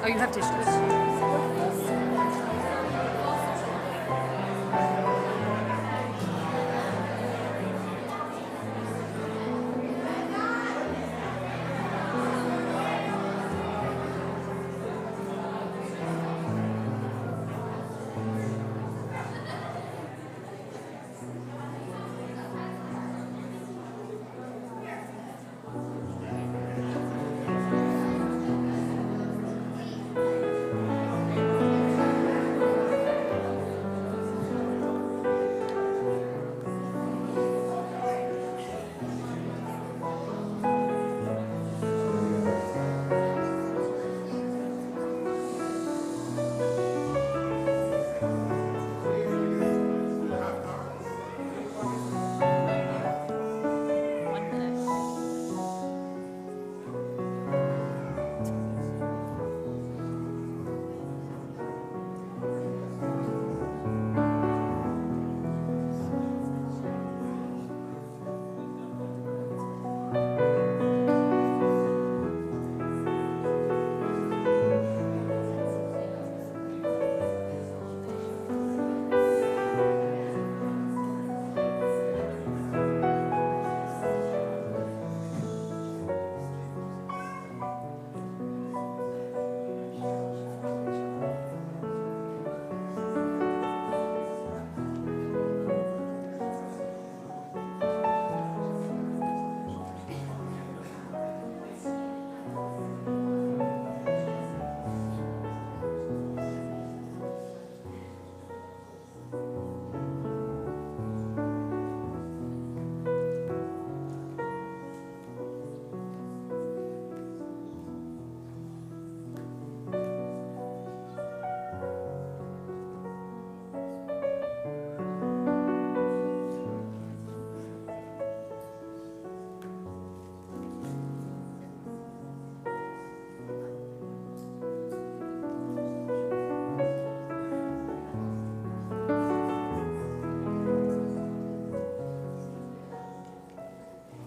Oh, you have tissues.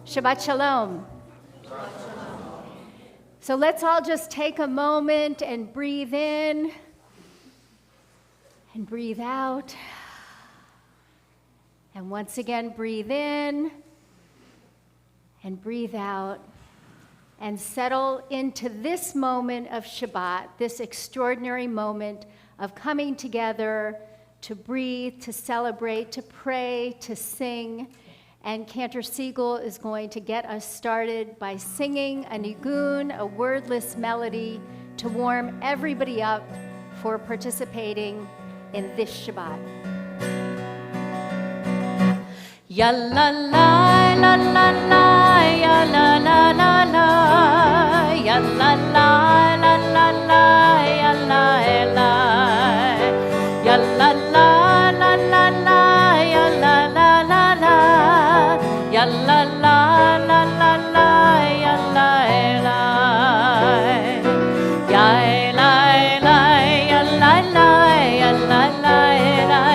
Shabbat Shalom. So let's all just take a moment and breathe in and breathe out. And once again, breathe in and breathe out. And settle into this moment of Shabbat, this extraordinary moment of coming together to breathe, to celebrate, to pray, to sing. And Cantor Siegel is going to get us started by singing a nigun, a wordless melody, to warm everybody up for participating in this Shabbat. Ya la la la la la, ya la la la la, ya la la la la la, ya la la, ya la la la la la, ya la la la la, ya la la la la la, ya la la, ya la la, ya la la, ya la la, ya.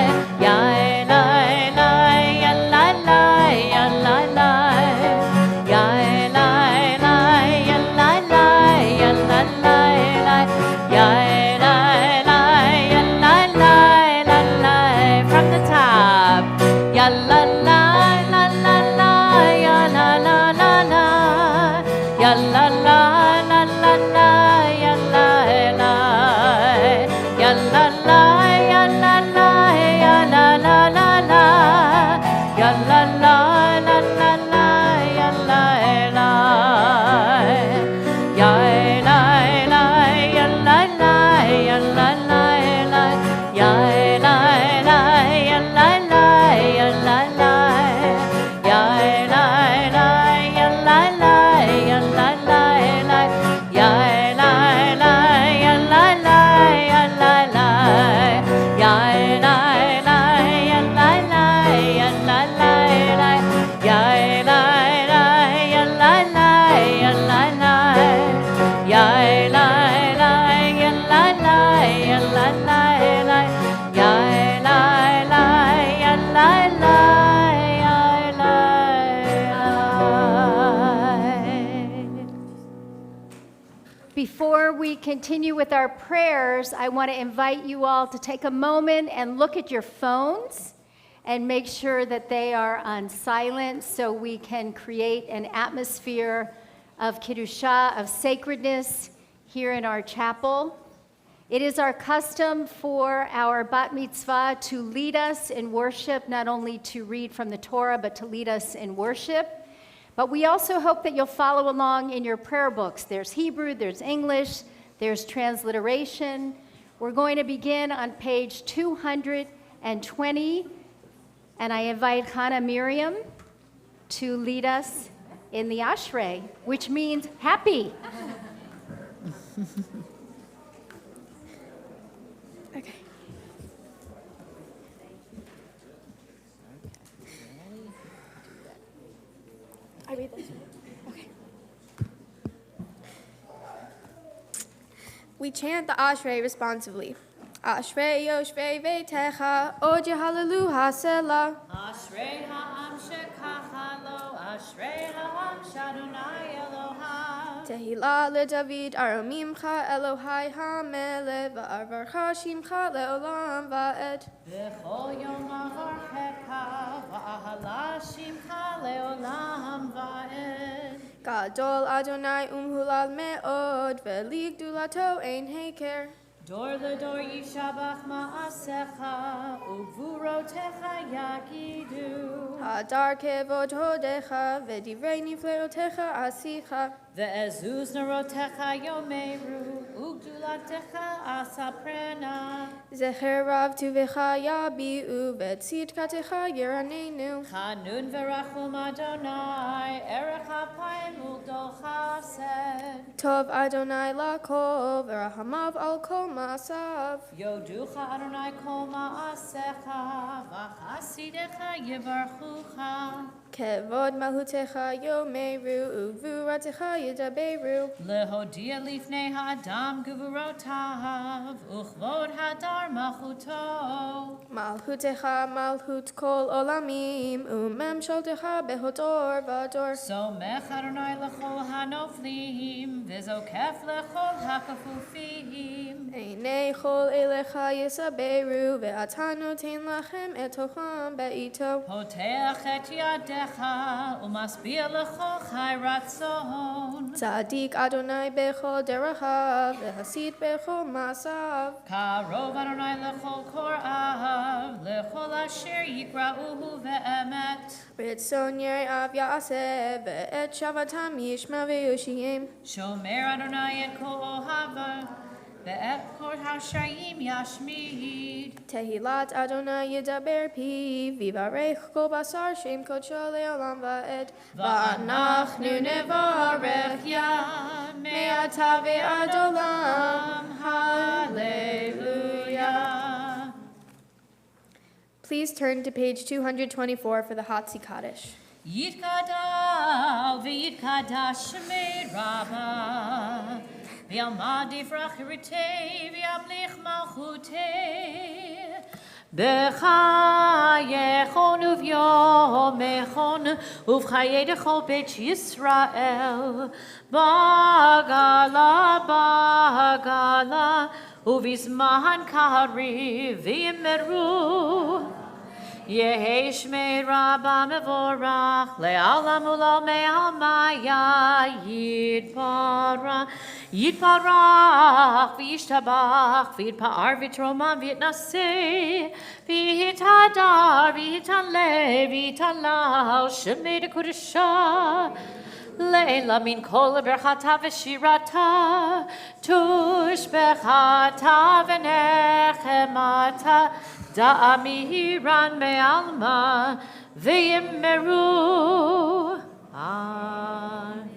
La Before we continue with our prayers, I want to invite you all to take a moment and look at your phones and make sure that they are on silent so we can create an atmosphere of Kedusha, of sacredness here in our chapel. It is our custom for our bat mitzvah to lead us in worship, not only to read from the Torah, but to lead us in worship. But we also hope that you'll follow along in your prayer books. There's Hebrew, there's English, there's transliteration. We're going to begin on page 220, and I invite Hannah Miriam to lead us in the Ashrei, which means happy. Okay. I read this one. Okay. We chant the Ashrei responsively. Ashrei Yoshvei Veitecha, Od Yehalelu Hasela. Ashrei ha'am shekacha lo, Ashrei ha'am shadunai Elohai. Tehillah leDavid aromimcha Elohai hamelech va'arvarcha shimcha leolam va'ed. B'chol yom avarchecha, va'ahala shimcha leolam va'ed. Gadol Adonai umhulal me'od, ve'li gdulato ein heker. Dor ledor yishabach ma'asecha, uvurotecha yagidu. Hadar kevod hodecha, v'divrei nifleotecha asicha. Ve'ezuz narotecha yomeru, ugdulatecha asaprena. Zecher rav tuvecha yabi'u, v'tzidkatecha yiranenu. Chanun verachum Adonai, erech hapayim ugdol chased. Tov Adonai lakol, v'rahamav al kol ma'asav. Yoducha Adonai kol ma'asecha, v'chasidecha yivarchucha. Kevod malhutecha yomeru, uvuratecha yidaberu. Lehodia lifnei ha'adam gevurotav, uchvod hadar malchuto. Malhutecha malhut kol olamim, umemsholtecha behodor vador. Somech Adonai lechol hanoflim, v'zokef lechol hakafufim. Einei chol elecha yisaberu, ve'ata noten lachem etocham be'ito. Poteach et yadecha, umasbia lechol chai ratzon. Tzadik Adonai bechol derachav, ve'hasid bechol masav. Karov Adonai lechol korav, lechol asher yikra'uhu ve'emet. Ritzon yere'av ya'aseh, ve'et shavatam yishma ve'yoshiyim. Shomer Adonai et kol ohava, ve'et kol hashayim yashmid. Tehilat Adonai yidaber pi, vivarech kol basar shem kodsho le'olam va'ed. Va'anachnu nevarech ya, me'ata ve'ad olam, hallelujah. Please turn to page 224 for the Hatzi Kaddish. Yitkadal v'yitkadash shmei rabba, v'yalmad yifrach yiritei, v'yamlich malchutei. B'chayechon uv'yomechon, uv'chayei dechol beit Yisrael, bagala, bagala, uv'izman kari v'yimeru. Yehi shmei rabba mevorach, le'alam ulal me'almaya yitparach, yitparach, v'yishtabach, v'yitpa'ar v'yitroman v'yitnaseh, v'yitadar, v'yitanle, v'yitanlal, shemei dekodesha, le'ela min kol berchata v'shirata, tushbechata v'nechemata, Da'amiran me'alma v'yimeru. Amen.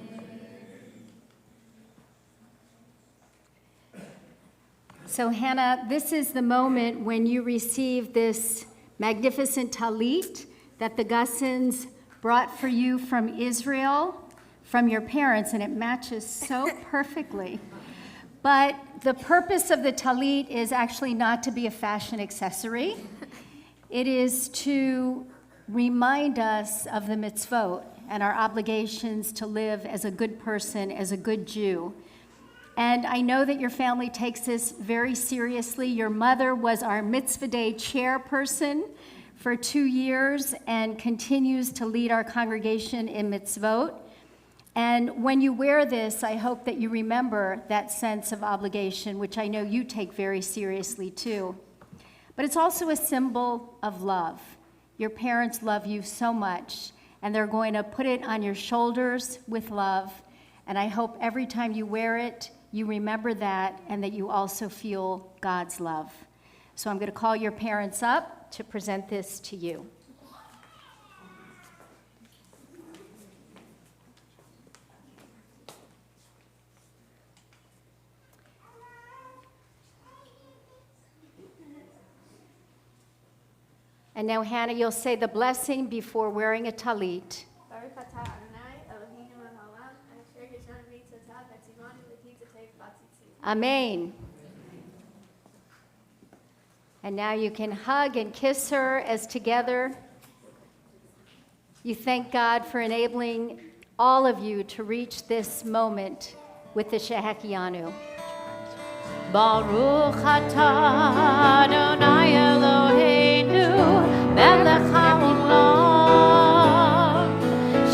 So Hannah, this is the moment when you receive this magnificent talit that the Gussens brought for you from Israel, from your parents, and it matches so perfectly. But the purpose of the talit is actually not to be a fashion accessory. It is to remind us of the mitzvot and our obligations to live as a good person, as a good Jew. And I know that your family takes this very seriously. Your mother was our Mitzvah Day chairperson for 2 years and continues to lead our congregation in mitzvot. And when you wear this, I hope that you remember that sense of obligation, which I know you take very seriously too. But it's also a symbol of love. Your parents love you so much, and they're going to put it on your shoulders with love. And I hope every time you wear it, you remember that and that you also feel God's love. So I'm going to call your parents up to present this to you. And now, Hannah, you'll say the blessing before wearing a talit. Baruch atah Adonai Eloheinu melech haolam, asher yeshanu mitzvotav v'tzivanu l'titzatev b'tzitzit. Amen. And now you can hug and kiss her as together you thank God for enabling all of you to reach this moment with the Shehechianu. Baruch atah Adonai Eloheinu melech haolam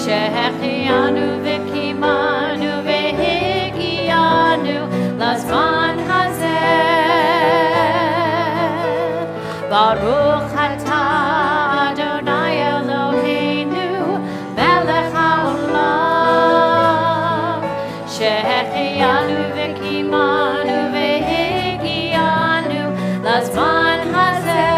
shehechianu v'kimanu v'higianu lazman hazeh. Baruch atah Adonai Eloheinu melech haolam shehechianu v'kimanu Lazman hazeh.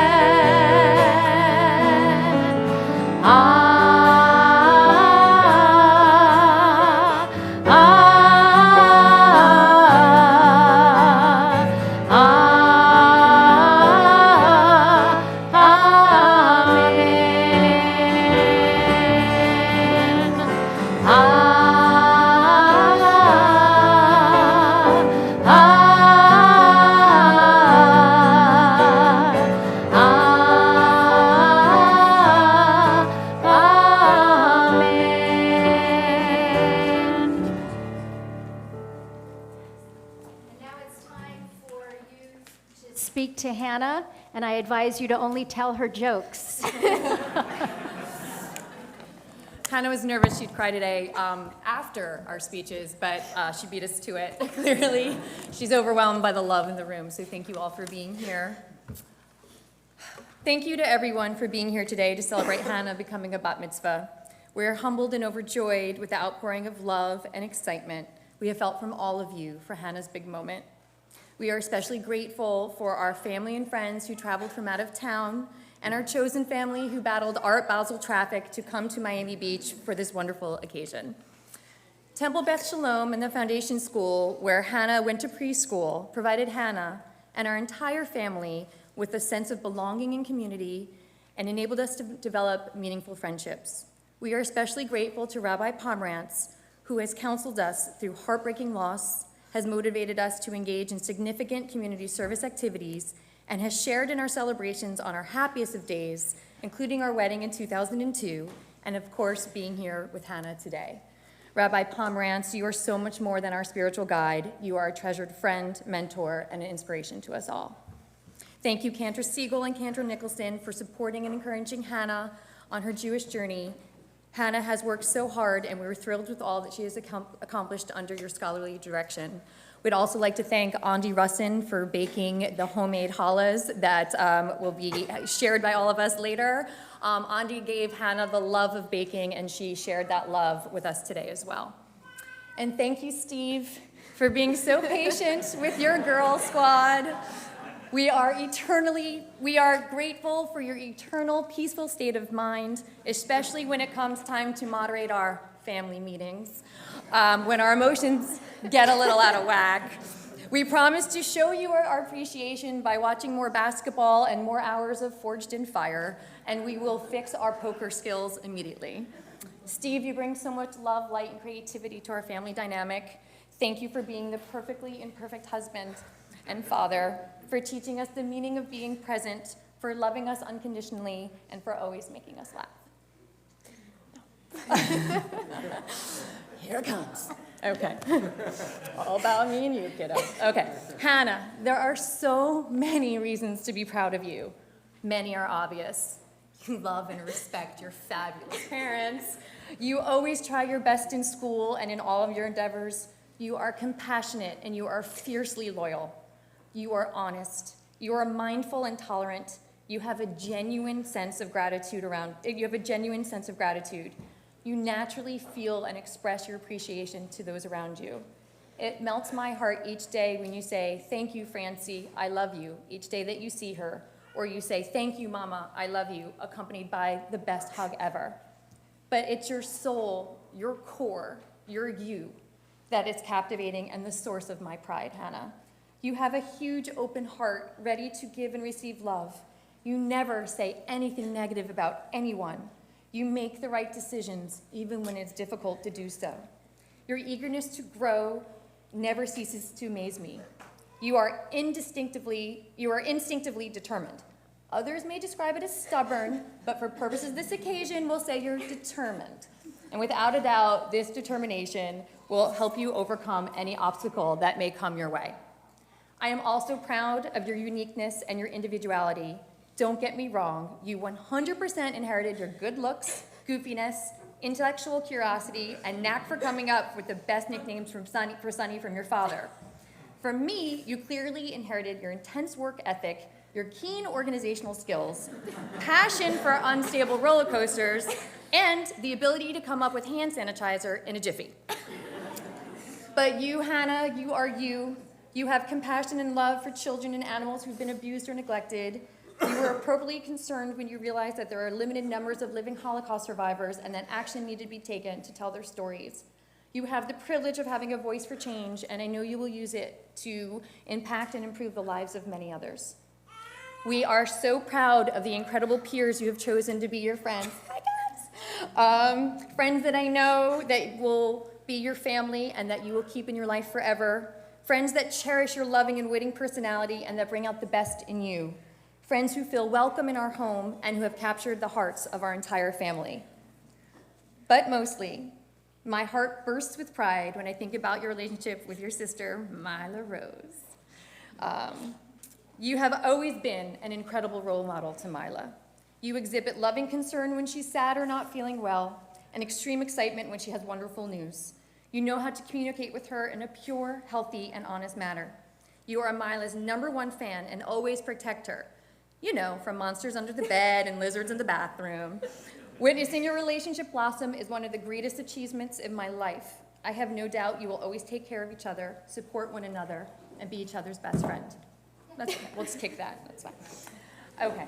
Speak to Hannah, and I advise you to only tell her jokes. Hannah was nervous she'd cry today after our speeches, but she beat us to it, clearly. She's overwhelmed by the love in the room, so thank you all for being here. Thank you to everyone for being here today to celebrate Hannah becoming a bat mitzvah. We're humbled and overjoyed with the outpouring of love and excitement we have felt from all of you for Hannah's big moment. We are especially grateful for our family and friends who traveled from out of town and our chosen family who battled Art Basel traffic to come to Miami Beach for this wonderful occasion. Temple Beth Shalom and the Foundation School, where Hannah went to preschool, provided Hannah and our entire family with a sense of belonging and community and enabled us to develop meaningful friendships. We are especially grateful to Rabbi Pomerantz, who has counseled us through heartbreaking loss, has motivated us to engage in significant community service activities, and has shared in our celebrations on our happiest of days, including our wedding in 2002, and of course, being here with Hannah today. Rabbi Pomerantz, you are so much more than our spiritual guide. You are a treasured friend, mentor, and an inspiration to us all. Thank you, Cantor Siegel and Cantor Nicholson, for supporting and encouraging Hannah on her Jewish journey. Hannah has worked so hard, and we're thrilled with all that she has accomplished under your scholarly direction. We'd also like to thank Andi Russin for baking the homemade challahs that will be shared by all of us later. Andi gave Hannah the love of baking, and she shared that love with us today as well. And thank you, Steve, for being so patient with your girl squad. We are grateful for your eternal peaceful state of mind, especially when it comes time to moderate our family meetings, when our emotions get a little out of whack. We promise to show you our appreciation by watching more basketball and more hours of Forged in Fire, and we will fix our poker skills immediately. Steve, you bring so much love, light, and creativity to our family dynamic. Thank you for being the perfectly imperfect husband and father, for teaching us the meaning of being present, for loving us unconditionally, and for always making us laugh. Here it comes. Okay. All about me and you, kiddo. Okay. Hannah, there are so many reasons to be proud of you. Many are obvious. You love and respect your fabulous parents. You always try your best in school and in all of your endeavors. You are compassionate and you are fiercely loyal. You are honest. You are mindful and tolerant. You have a genuine sense of gratitude You naturally feel and express your appreciation to those around you. It melts my heart each day when you say, "Thank you, Francie, I love you," each day that you see her, or you say, "Thank you, Mama, I love you," accompanied by the best hug ever. But it's your soul, your core, your you, that is captivating and the source of my pride, Hannah. You have a huge open heart, ready to give and receive love. You never say anything negative about anyone. You make the right decisions, even when it's difficult to do so. Your eagerness to grow never ceases to amaze me. You are instinctively determined. Others may describe it as stubborn, but for purposes of this occasion, we'll say you're determined. And without a doubt, this determination will help you overcome any obstacle that may come your way. I am also proud of your uniqueness and your individuality. Don't get me wrong, you 100% inherited your good looks, goofiness, intellectual curiosity, and knack for coming up with the best nicknames for Sonny from your father. From me, you clearly inherited your intense work ethic, your keen organizational skills, passion for unstable roller coasters, and the ability to come up with hand sanitizer in a jiffy. But you, Hannah, you are you. You have compassion and love for children and animals who've been abused or neglected. You were appropriately concerned when you realized that there are limited numbers of living Holocaust survivors and that action needed to be taken to tell their stories. You have the privilege of having a voice for change, and I know you will use it to impact and improve the lives of many others. We are so proud of the incredible peers you have chosen to be your friends. Hi, guys. Friends that I know that will be your family and that you will keep in your life forever. Friends that cherish your loving and witty personality and that bring out the best in you. Friends who feel welcome in our home and who have captured the hearts of our entire family. But mostly, my heart bursts with pride when I think about your relationship with your sister, Mila Rose. You have always been an incredible role model to Mila. You exhibit loving concern when she's sad or not feeling well, and extreme excitement when she has wonderful news. You know how to communicate with her in a pure, healthy, and honest manner. You are Mila's #1 fan and always protect her. You know, from monsters under the bed and lizards in the bathroom. Witnessing your relationship blossom is one of the greatest achievements in my life. I have no doubt you will always take care of each other, support one another, and be each other's best friend. That's okay. We'll just kick that. That's fine. Okay.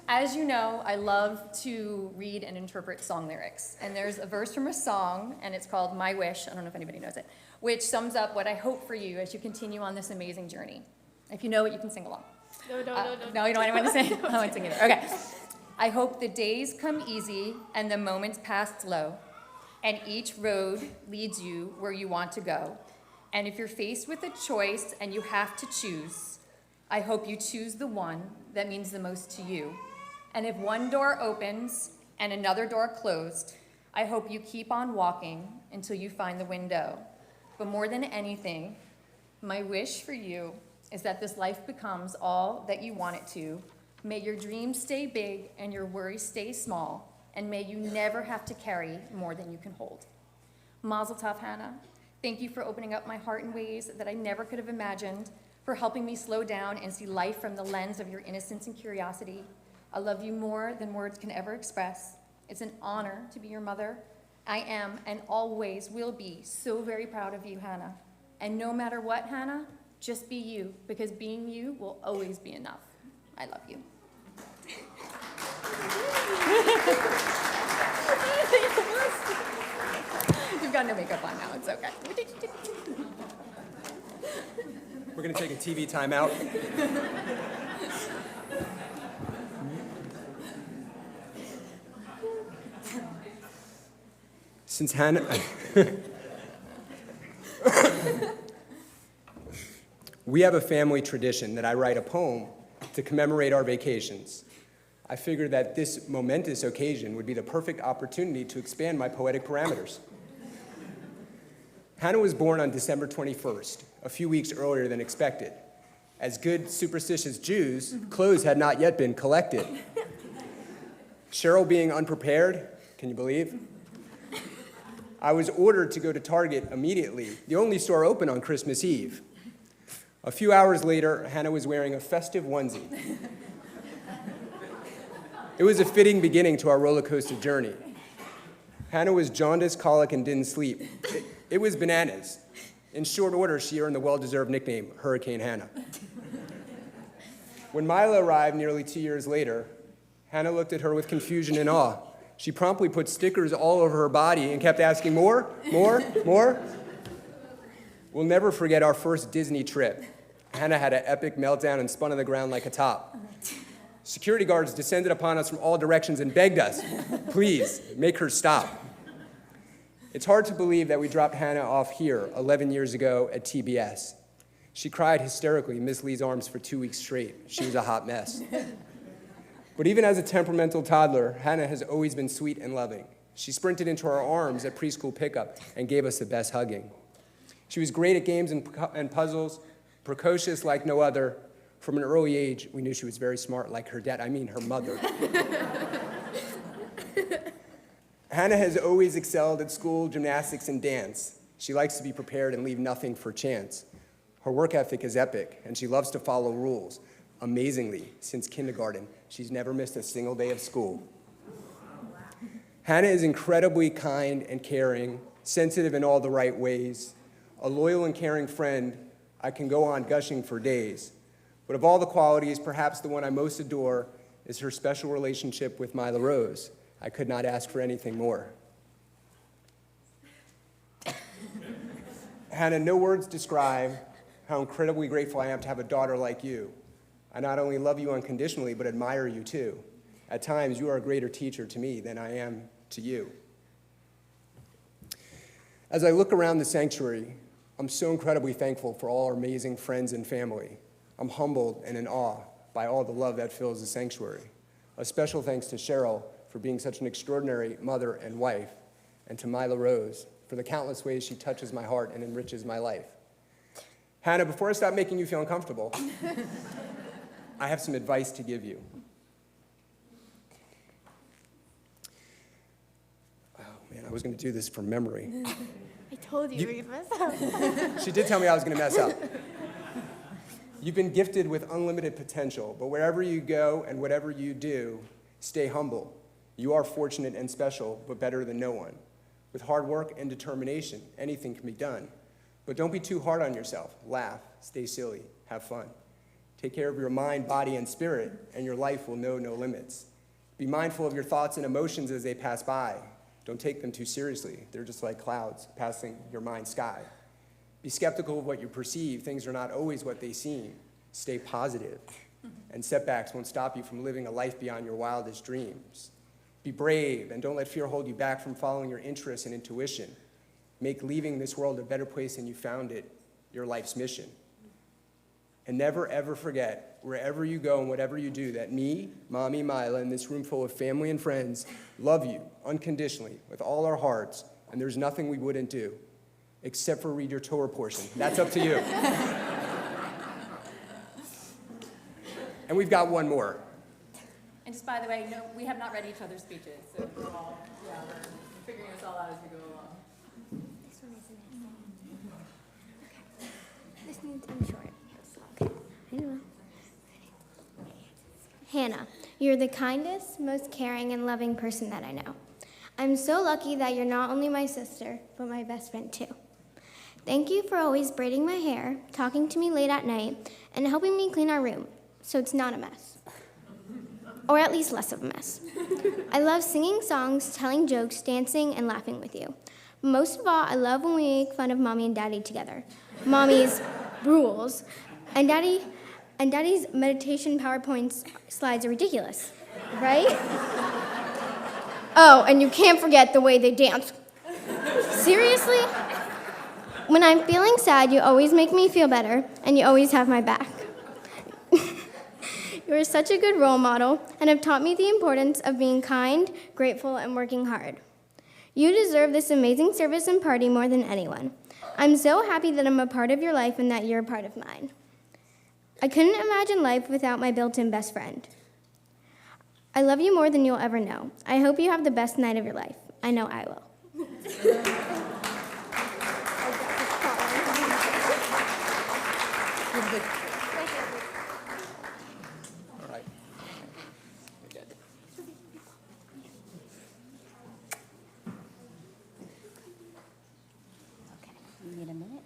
As you know, I love to read and interpret song lyrics. And there's a verse from a song, and it's called My Wish, I don't know if anybody knows it, which sums up what I hope for you as you continue on this amazing journey. If you know it, you can sing along. No. No, you don't want anyone to sing? I won't sing either. Okay. I hope the days come easy and the moments pass slow, and each road leads you where you want to go. And if you're faced with a choice and you have to choose, I hope you choose the one that means the most to you. And if one door opens and another door closed, I hope you keep on walking until you find the window. But more than anything, my wish for you is that this life becomes all that you want it to. May your dreams stay big and your worries stay small, and may you never have to carry more than you can hold. Mazel tov, Hannah. Thank you for opening up my heart in ways that I never could have imagined, for helping me slow down and see life from the lens of your innocence and curiosity. I love you more than words can ever express. It's an honor to be your mother. I am and always will be so very proud of you, Hannah. And no matter what, Hannah, just be you, because being you will always be enough. I love you. You've got no makeup on now, it's okay. We're going to take a TV timeout. Since Hannah... We have a family tradition that I write a poem to commemorate our vacations. I figured that this momentous occasion would be the perfect opportunity to expand my poetic parameters. Hannah was born on December 21st, a few weeks earlier than expected. As good superstitious Jews, clothes had not yet been collected. Cheryl being unprepared, can you believe? I was ordered to go to Target immediately, the only store open on Christmas Eve. A few hours later, Hannah was wearing a festive onesie. It was a fitting beginning to our roller coaster journey. Hannah was jaundiced, colic, and didn't sleep. It was bananas. In short order, she earned the well-deserved nickname, Hurricane Hannah. When Mila arrived nearly 2 years later, Hannah looked at her with confusion and awe. She promptly put stickers all over her body and kept asking, more, more, more. We'll never forget our first Disney trip. Hannah had an epic meltdown and spun on the ground like a top. Security guards descended upon us from all directions and begged us, please, make her stop. It's hard to believe that we dropped Hannah off here 11 years ago at TBS. She cried hysterically in Miss Lee's arms for 2 weeks straight. She was a hot mess. But even as a temperamental toddler, Hannah has always been sweet and loving. She sprinted into our arms at preschool pickup and gave us the best hugging. She was great at games and puzzles, precocious like no other. From an early age, we knew she was very smart like her dad, her mother. Hannah has always excelled at school, gymnastics, and dance. She likes to be prepared and leave nothing for chance. Her work ethic is epic, and she loves to follow rules. Amazingly, since kindergarten, she's never missed a single day of school. Hannah is incredibly kind and caring, sensitive in all the right ways, a loyal and caring friend. I can go on gushing for days. But of all the qualities, perhaps the one I most adore is her special relationship with Mila Rose. I could not ask for anything more. Hannah, no words describe how incredibly grateful I am to have a daughter like you. I not only love you unconditionally, but admire you too. At times, you are a greater teacher to me than I am to you. As I look around the sanctuary, I'm so incredibly thankful for all our amazing friends and family. I'm humbled and in awe by all the love that fills the sanctuary. A special thanks to Cheryl for being such an extraordinary mother and wife, and to Mila Rose for the countless ways she touches my heart and enriches my life. Hannah, before I stop making you feel uncomfortable, I have some advice to give you. Oh man, I was going to do this from memory. I told you we'd mess up. She did tell me I was going to mess up. You've been gifted with unlimited potential, but wherever you go and whatever you do, stay humble. You are fortunate and special, but better than no one. With hard work and determination, anything can be done. But don't be too hard on yourself. Laugh, stay silly, have fun. Take care of your mind, body, and spirit, and your life will know no limits. Be mindful of your thoughts and emotions as they pass by. Don't take them too seriously. They're just like clouds passing your mind's sky. Be skeptical of what you perceive. Things are not always what they seem. Stay positive, and setbacks won't stop you from living a life beyond your wildest dreams. Be brave, and don't let fear hold you back from following your interests and intuition. Make leaving this world a better place than you found it your life's mission. And never, ever forget, wherever you go and whatever you do, that me, Mommy, Mila, and this room full of family and friends love you unconditionally with all our hearts, and there's nothing we wouldn't do, except for read your Torah portion. That's up to you. And we've got one more. And just by the way, no, we have not read each other's speeches, so we're figuring this all out as we go along. This one isn't. Okay. This needs to be short. Okay. I know. Hannah, you're the kindest, most caring, and loving person that I know. I'm so lucky that you're not only my sister, but my best friend too. Thank you for always braiding my hair, talking to me late at night, and helping me clean our room, so it's not a mess. Or at least less of a mess. I love singing songs, telling jokes, dancing, and laughing with you. Most of all, I love when we make fun of Mommy and Daddy together. Mommy's rules, and Daddy's meditation PowerPoint slides are ridiculous, right? Oh, and you can't forget the way they dance. Seriously? When I'm feeling sad, you always make me feel better, and you always have my back. You are such a good role model and have taught me the importance of being kind, grateful, and working hard. You deserve this amazing service and party more than anyone. I'm so happy that I'm a part of your life and that you're a part of mine. I couldn't imagine life without my built-in best friend. I love you more than you'll ever know. I hope you have the best night of your life. I know I will. All right. Good. You need a minute?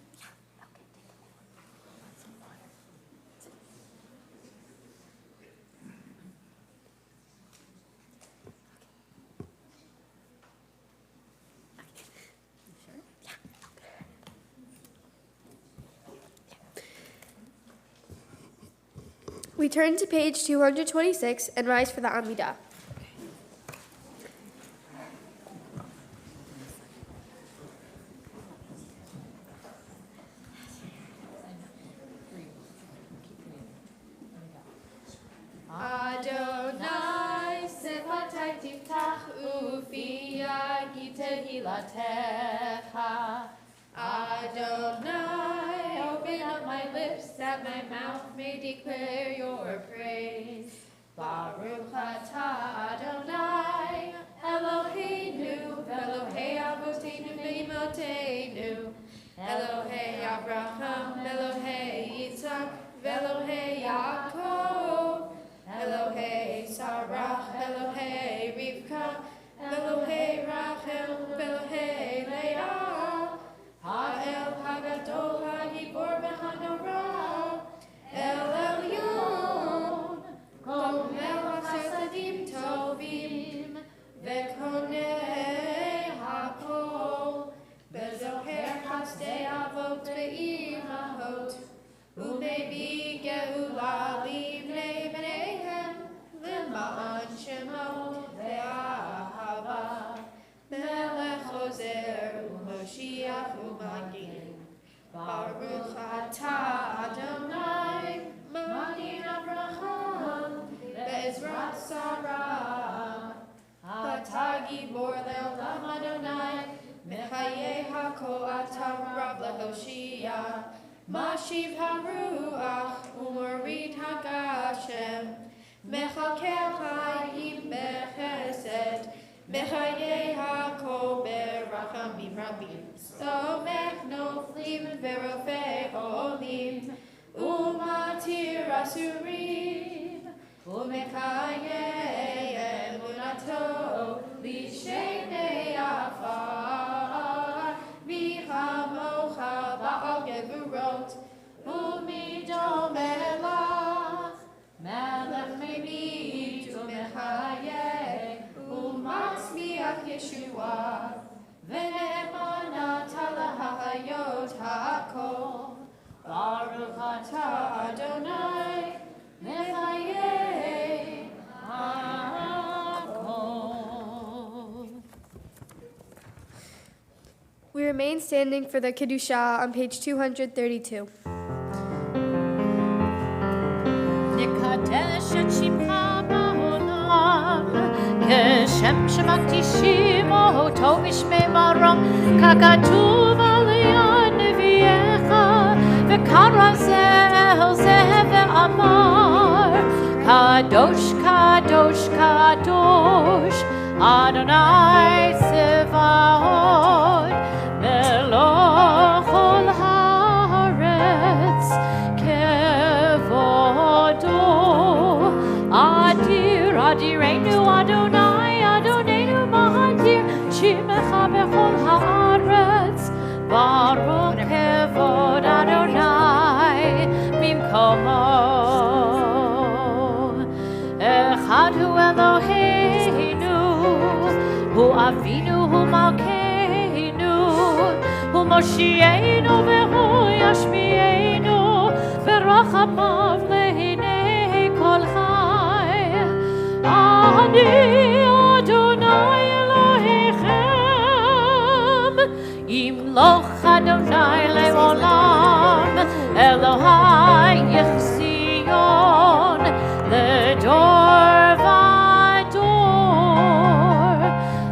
We turn to page 226 and rise for the Amidah. Adonai sefatai tiftach ufia gitehilatecha. Adonai, open up my lips that my mouth may declare your praise. Baruch atah Adonai, Eloheinu, Elohei Avotenu ve'imotenu, Elohei Abraham, Elohei Yitzhak, Elohei Yaakov, Elohei Sarah, Elohei Rivka, Elohei Rachel, Elohei Leah, Ha'el Hagadol Ha'gibor V'Hanora, El Elyon, Gomel HaChasadim Tovim, V'Konei HaKol, Bezoher Chasdei Avot Ve'imahot, Umebi Geula Livnei B'neihem, L'ma'an Shemot Ve'ahava, Melech Ozer U'Moshiach U'Magin, Baruch atah Adonai, Magin Avraham, Be'ezrat Sarah, Atah Gibor Le'olam Adonai, Mechayeh HaKol atah Rav LeHoshia, Mashiv HaRuach U'Morid HaGashem, Mechalkel Chayim Bechesed, Mechayeh HaKol Berachamim Rabim, Somech Noflim Verofei Olim, Umatir Asurim, Umechayeh Emunato, Lishenei Afar, Michamocha Ba'al Gevurot, Umidom Elach, Melech Meimid Umechayeh, Umatzmiach Yeshua, Ve'ne'emanat Hayot HaKol, Baruch atah Adonai, Mechayeh HaKol. We remain standing for the Kedusha on page 232. נקדש את שמך בעולם, כשם שמקדישים אותו בשמי מרום, ככתוב על יד נביאך, וקרא זה אל זה ואמר, קדוש, קדוש, קדוש, אדוני צבאות, מלוך כל הארץ, כבודו, אדיר, אדירנו, אדוני, אדוננו, מאדיר, שמך בכל הארץ, ברוך כבוד אדוני ממקומו. אחד הוא אלוהינו, הוא אבינו, הוא מלכנו, הוא מושיענו והוא ישמיענו, ורחמיו לעיני כל חי. אני אדוני אלוהיכם, ימלוך אדוני לעולם, אלוהי יחזיון לדור ודור.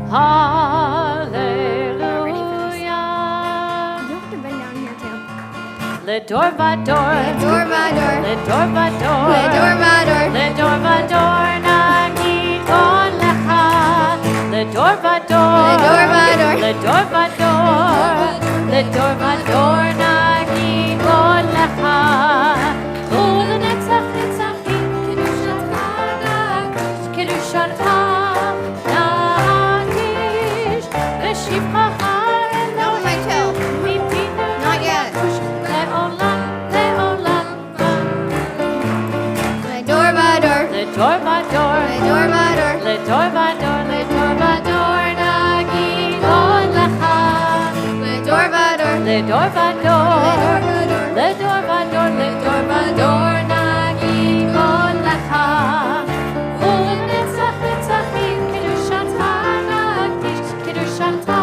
Hallelujah. You have to bend down Le dorvador. Le dorvador. Le dorvador. Le dorvador. Le dorvador nagi gon lecha. Le dorvador. Le dorvador. Le dorvador. Le dorvador nagi gon lecha. Ulenetzach netzachim kedushatcha nagish v'shivchacha No, my toe. mipinu Not yet. le'olam le'olam. Le dorvador. Le dorvador. Le dorvador. Le dorvador. Le dorvador nagi gon lecha. Le dorvador. Le dorvador. Le dorvador. Le dorvador nagi gon lecha. Ulenetzach netzachim kedushatcha nagish kedushatcha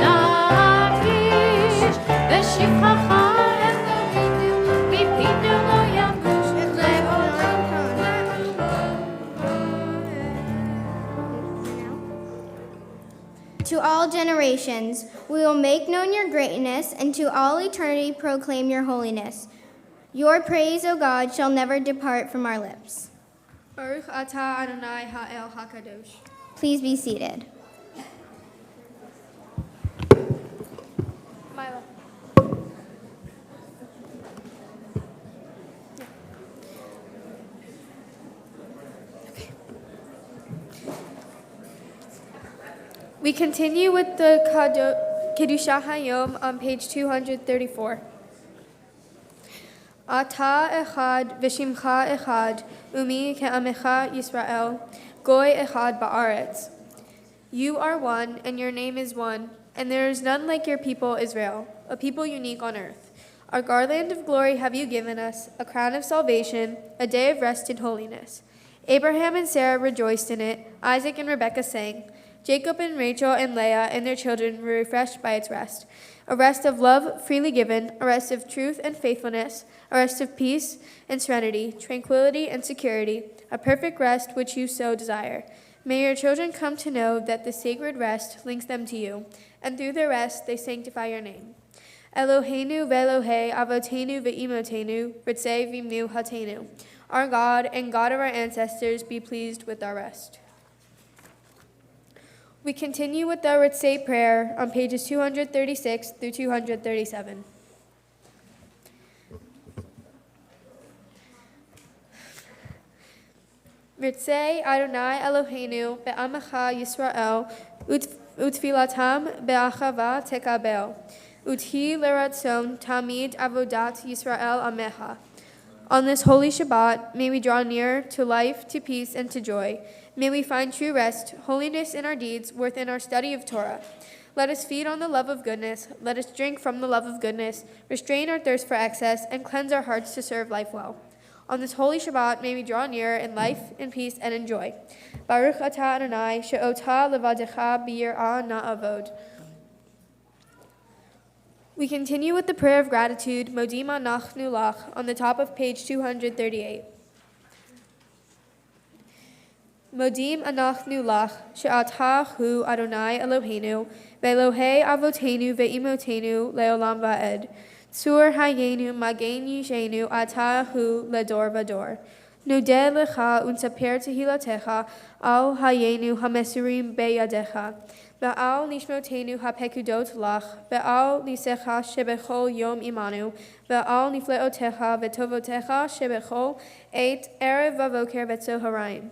nagish v'shivchacha Eloheinu mipinu lo yamush To all generations, we will make known your greatness, and to all eternity proclaim your holiness. Your praise, O God, shall never depart from our lips. Baruch atah Adonai ha'el hakadosh. Please be seated. Mila. We continue with the Kedushah Hayom on page 234. Ata echad v'shimcha echad, umi ke'amecha Yisrael, goy echad ba'aretz. You are one, and your name is one, and there is none like your people Israel, a people unique on earth. Our garland of glory have you given us, a crown of salvation, a day of rest in holiness. Abraham and Sarah rejoiced in it, Isaac and Rebekah sang. Jacob and Rachel and Leah and their children were refreshed by its rest. A rest of love freely given, a rest of truth and faithfulness, a rest of peace and serenity, tranquility and security, a perfect rest which you so desire. May your children come to know that the sacred rest links them to you, and through their rest they sanctify your name. Eloheinu ve'Elohei avotenu ve'imotenu, ritzei v'imnu hatenu. Our God and God of our ancestors, be pleased with our rest. We continue with the Ritzei prayer on pages 236 through 237. Ritzei Adonai Eloheinu be'amecha Yisrael utfilatam be'achava tekabel uthi leratzon tamid avodat Yisrael amecha. On this holy Shabbat, may we draw near to life, to peace, and to joy. May we find true rest, holiness in our deeds, worth in our study of Torah. Let us feed on the love of goodness. Let us drink from the love of goodness, restrain our thirst for excess, and cleanse our hearts to serve life well. On this holy Shabbat, may we draw near in life, in peace, and in joy. Baruch atah Adonai, she'otah levadecha b'yir'ah na'avod. We continue with the prayer of gratitude, Modim Anachnu Lach, on the top of page 238. Modim Anachnu Lach, she'atah hu Adonai Eloheinu, ve'Elohei avotenu ve'imotenu le'olam va'ed. Tzur hayenu magen yishenu atah hu ledor vador. Nodeh lecha unsaper tehilatecha al hayenu hamesurim beyadecha. Ve'al nishmotenu hapekudot lach, ve'al nisecha shebechol yom imanu, ve'al nifleotecha vetovotecha shebechol eit erev vavoker vetzoharayim.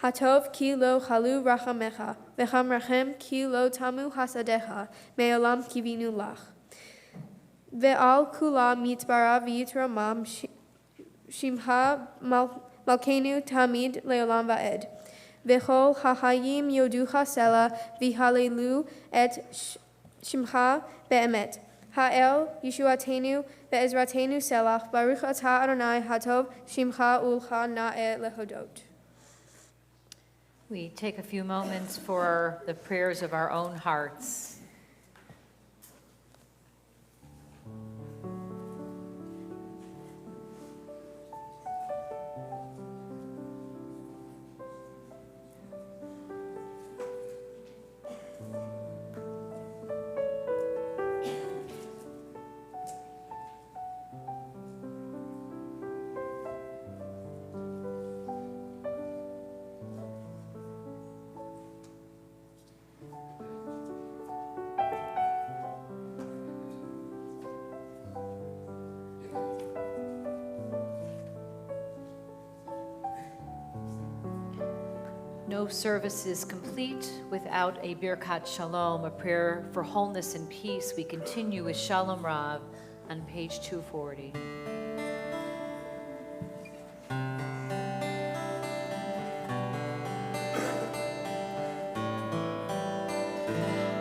Hatov ki lo chalu rachamecha, v'chamrachem ki lo tamu hasadecha, me'olam kivinu lach. Ve'al kula mitbara v'yitramam shimha malkenu tamid le'olam va'ed. V'chol ha'hayim yoducha sela v'halelu et shimcha be'emet. Ha'el yeshuatenu ve'ezratenu selach baruch atah Adonai hatov shimcha ulcha na'e lehodot. We take a few moments for the prayers of our own hearts. No service is complete without a Birkat Shalom, a prayer for wholeness and peace. We continue with Shalom Rav on page 240.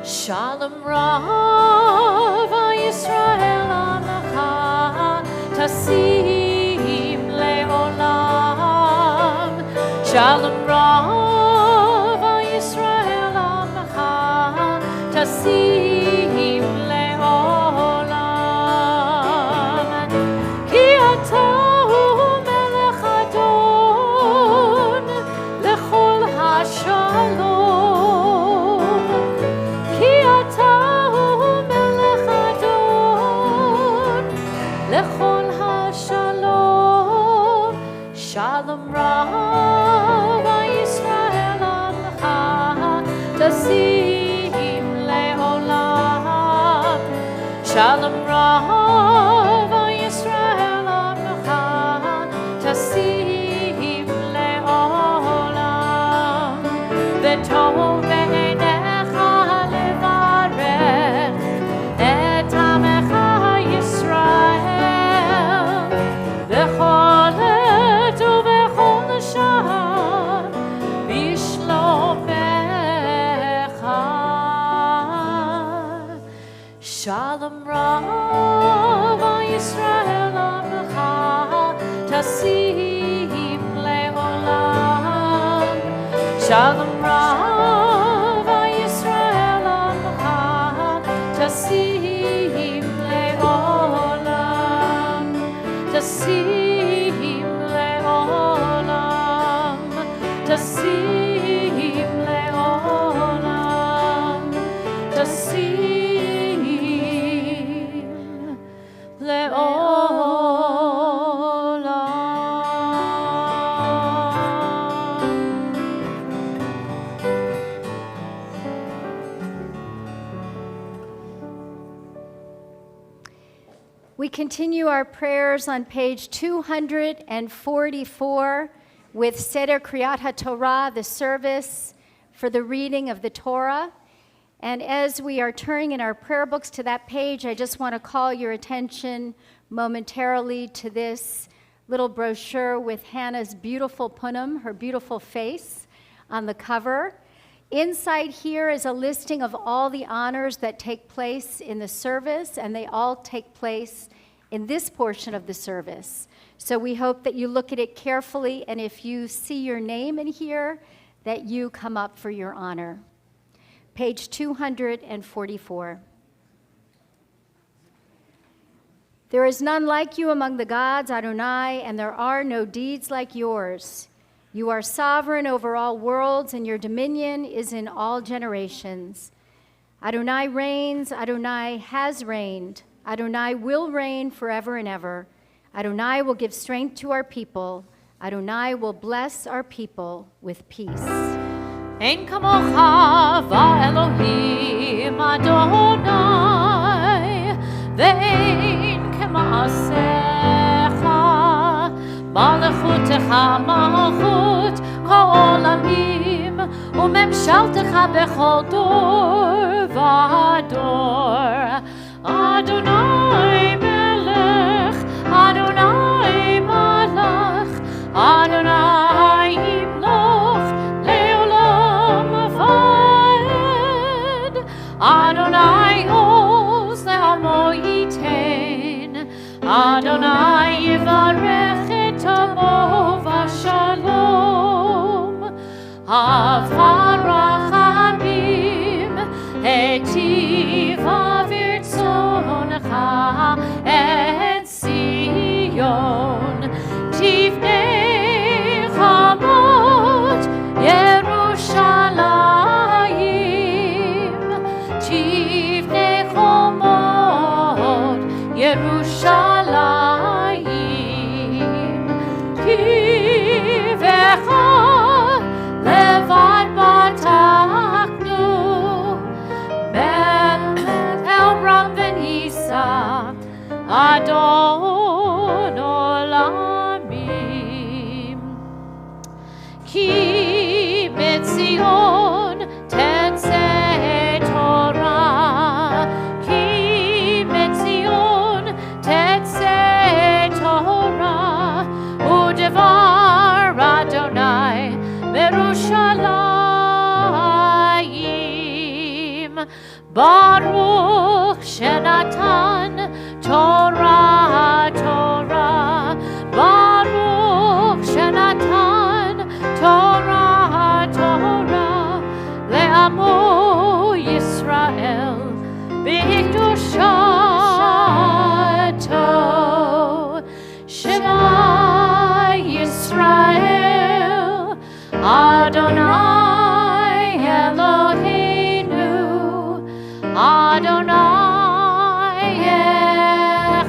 Shalom Rav Yisrael Amecha Tasim Le'olam. Shalom Rav Yisrael Amecha Tasim Le'olam. Ki ata hu melech adon lechol hashalom. Lechol hashalom, shalom rav Yisrael Amecha tasim le'olam. Shalom rav Yisrael Amecha tasim le'olam. V'tov ve'enecha levarech et Amecha Yisrael. Shalom Rav Yisrael Amecha Tasim Le'olam. Shalom Rav Yisrael Amecha Tasim Le'olam. Tasim Le'olam. Tasim Le'olam. Tasim We continue our prayers on page 244 with Seder Kriyat HaTorah, the service for the reading of the Torah. And as we are turning in our prayer books to that page, I just want to call your attention momentarily to this little brochure with Hannah's beautiful punim, her beautiful face, on the cover. Inside here is a listing of all the honors that take place in the service, and they all take place in this portion of the service. So we hope that you look at it carefully, and if you see your name in here, that you come up for your honor. Page 244. There is none like you among the gods, Adonai, and there are no deeds like yours. You are sovereign over all worlds, and your dominion is in all generations. Adonai reigns, Adonai has reigned. Adonai will reign forever and ever. Adonai will give strength to our people. Adonai will bless our people with peace. Ein kamocha va'Elohim Adonai, ve'ein kema'asecha, malachutecha malchut ka'olamim, u'memshaltecha bechol dor v'ador. Adonai melech, Adonai malach, Adonai imloch le'olam va'ed. Adonai oz le'amo yitein, Adonai yivarech et amo v'shalom. Havarachamim etiva et Zion tivnei chamot Yerushalayim, tivnei chamot Yerushalayim, kivecha levad bataknu Adon olamim, ki Metzion tetzeh Torah, ki Metzion tetzeh Torah, udevar Adonai Merushalayim. Baruch Shenatan Torah, Torah. Baruch Shenatan Torah, Torah. Le'amo Yisrael b'kedushato. Shema Yisrael Adonai Eloheinu, Adonai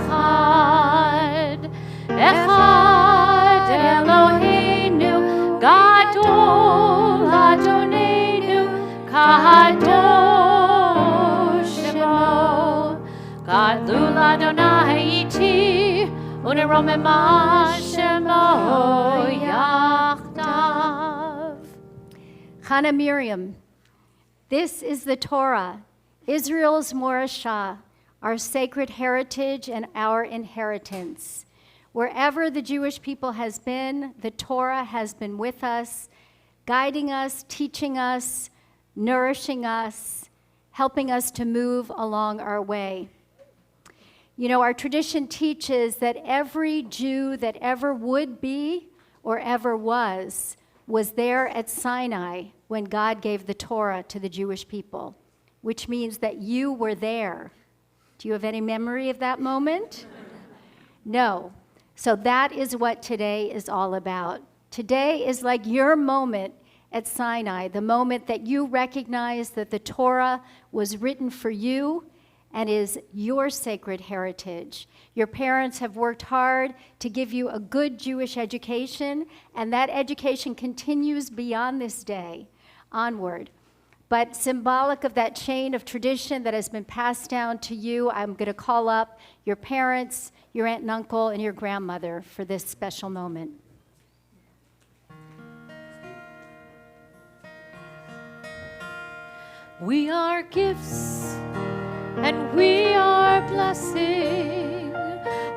Echad, Echad Eloheinu, Gadol Adonenu, Kadosh Shemo, Gadol Adonai iti, Uneromema Shemo Yachdav. Chana Miriam, this is the Torah, Israel's Morashah, our sacred heritage and our inheritance. Wherever the Jewish people has been, the Torah has been with us, guiding us, teaching us, nourishing us, helping us to move along our way. You know, our tradition teaches that every Jew that ever would be or ever was there at Sinai when God gave the Torah to the Jewish people, which means that you were there. Do you have any memory of that moment? No. So that is what today is all about. Today is like your moment at Sinai, the moment that you recognize that the Torah was written for you and is your sacred heritage. Your parents have worked hard to give you a good Jewish education, and that education continues beyond this day, onward. But symbolic of that chain of tradition that has been passed down to you, I'm going to call up your parents, your aunt and uncle, and your grandmother for this special moment. We are gifts and we are blessing.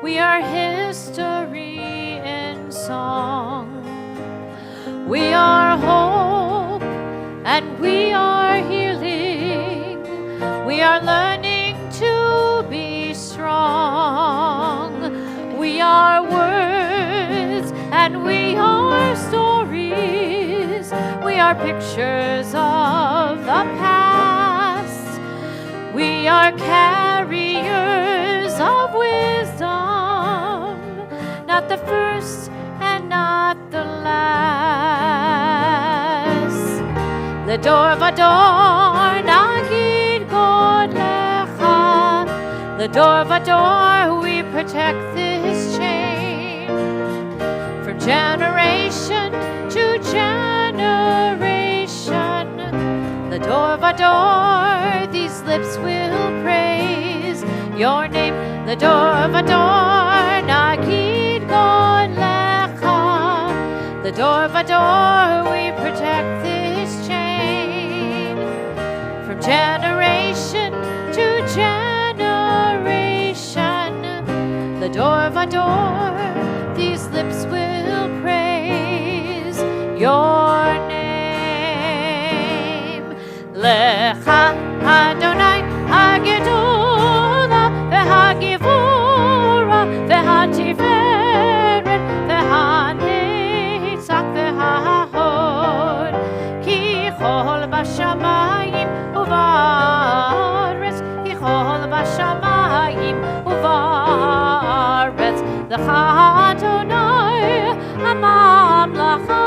We are history in song. We are hope and we are healing. We are learning to be strong. We are words and we are stories. We are pictures of the past. We are carriers of wisdom, not the first and not the last. Ledor vador nagid god lecha. Ledor vador, we protect this chain from generation to generation. Ledor vador, these lips will praise your name. Ledor vador nagid god lecha. Ledor vador, we protect this chain from generation to generation. Ledor vador, these lips will praise your name. Lecha Adonai hagedola v'hagivura v'hatiferet v'hanetzach v'hahod ki chol b'shamayim uvaretz ki chol b'shamayim uvaretz lecha Adonai hamamlacha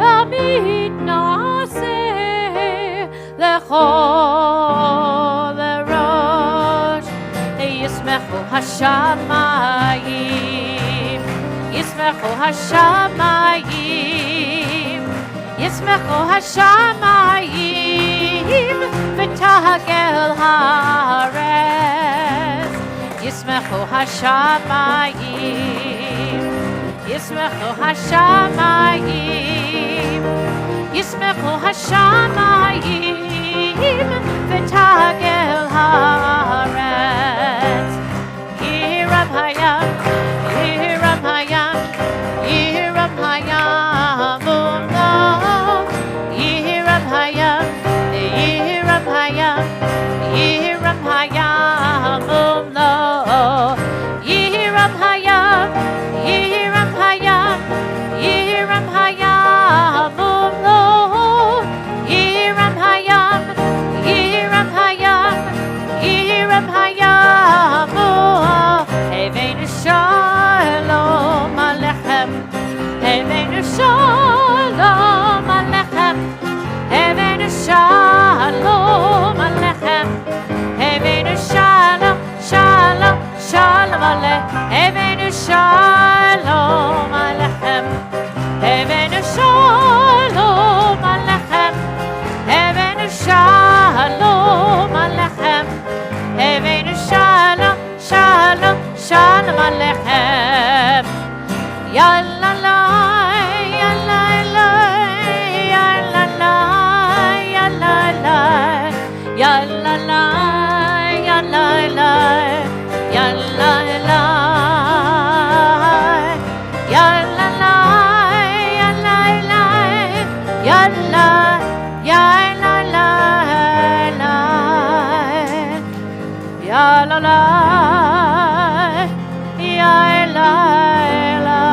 v'mitnaseh lechol erosh yismechu hashamayim yismechu hashamayim yismechu hashamayim v'tahagel haaretz yismechu hashamayim yismechu hashamayim ישמחו השמיים ותגל הארץ. יהי רב הים, יהי רב הים, יהי רב הים ומלואו. יהי רב הים, יהי רב הים, יהי רב הים ומלואו. יהי רב הים, יהי רב הים, יהי רב הים ומלואו. יהי רב הים, יהי רב הים, יהי רב הים ומלואו. הבאנו שלום עליכם, הבאנו שלום עליכם, הבאנו שלום עליכם, הבאנו שלום, שלום, שלום עליכם, הבאנו שלום עליכם, הבאנו שלום עליכם, הבאנו שלום עליכם, הבאנו שלום, שלום, שלום עליכם. יאללה לה, יאללה לה, יאללה לה, יאללה לה, יאללה לה, יאללה לה, יאללה לה, יאללה לה, יאללה לה, יאללה, יאללה לה, יאללה לה,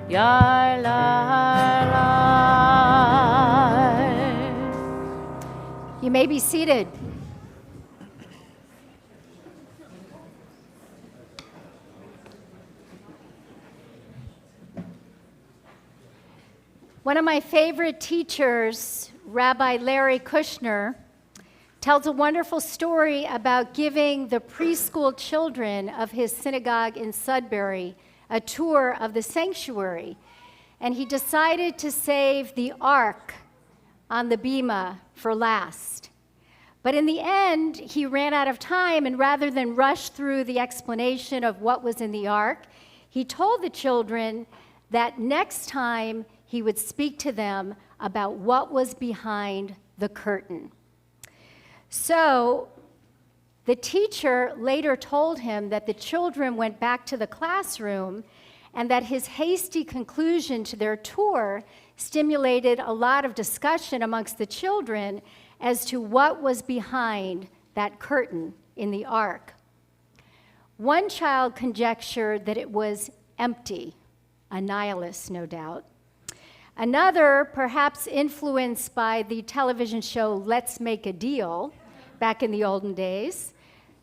יאללה. You may be seated. One of my favorite teachers, Rabbi Larry Kushner, tells a wonderful story about giving the preschool children of his synagogue in Sudbury a tour of the sanctuary. And he decided to save the ark on the bima for last. But in the end, he ran out of time, and rather than rush through the explanation of what was in the ark, he told the children that next time he would speak to them about what was behind the curtain. So the teacher later told him that the children went back to the classroom and that his hasty conclusion to their tour stimulated a lot of discussion amongst the children as to what was behind that curtain in the ark. One child conjectured that it was empty, a nihilist, no doubt. Another, perhaps influenced by the television show Let's Make a Deal back in the olden days,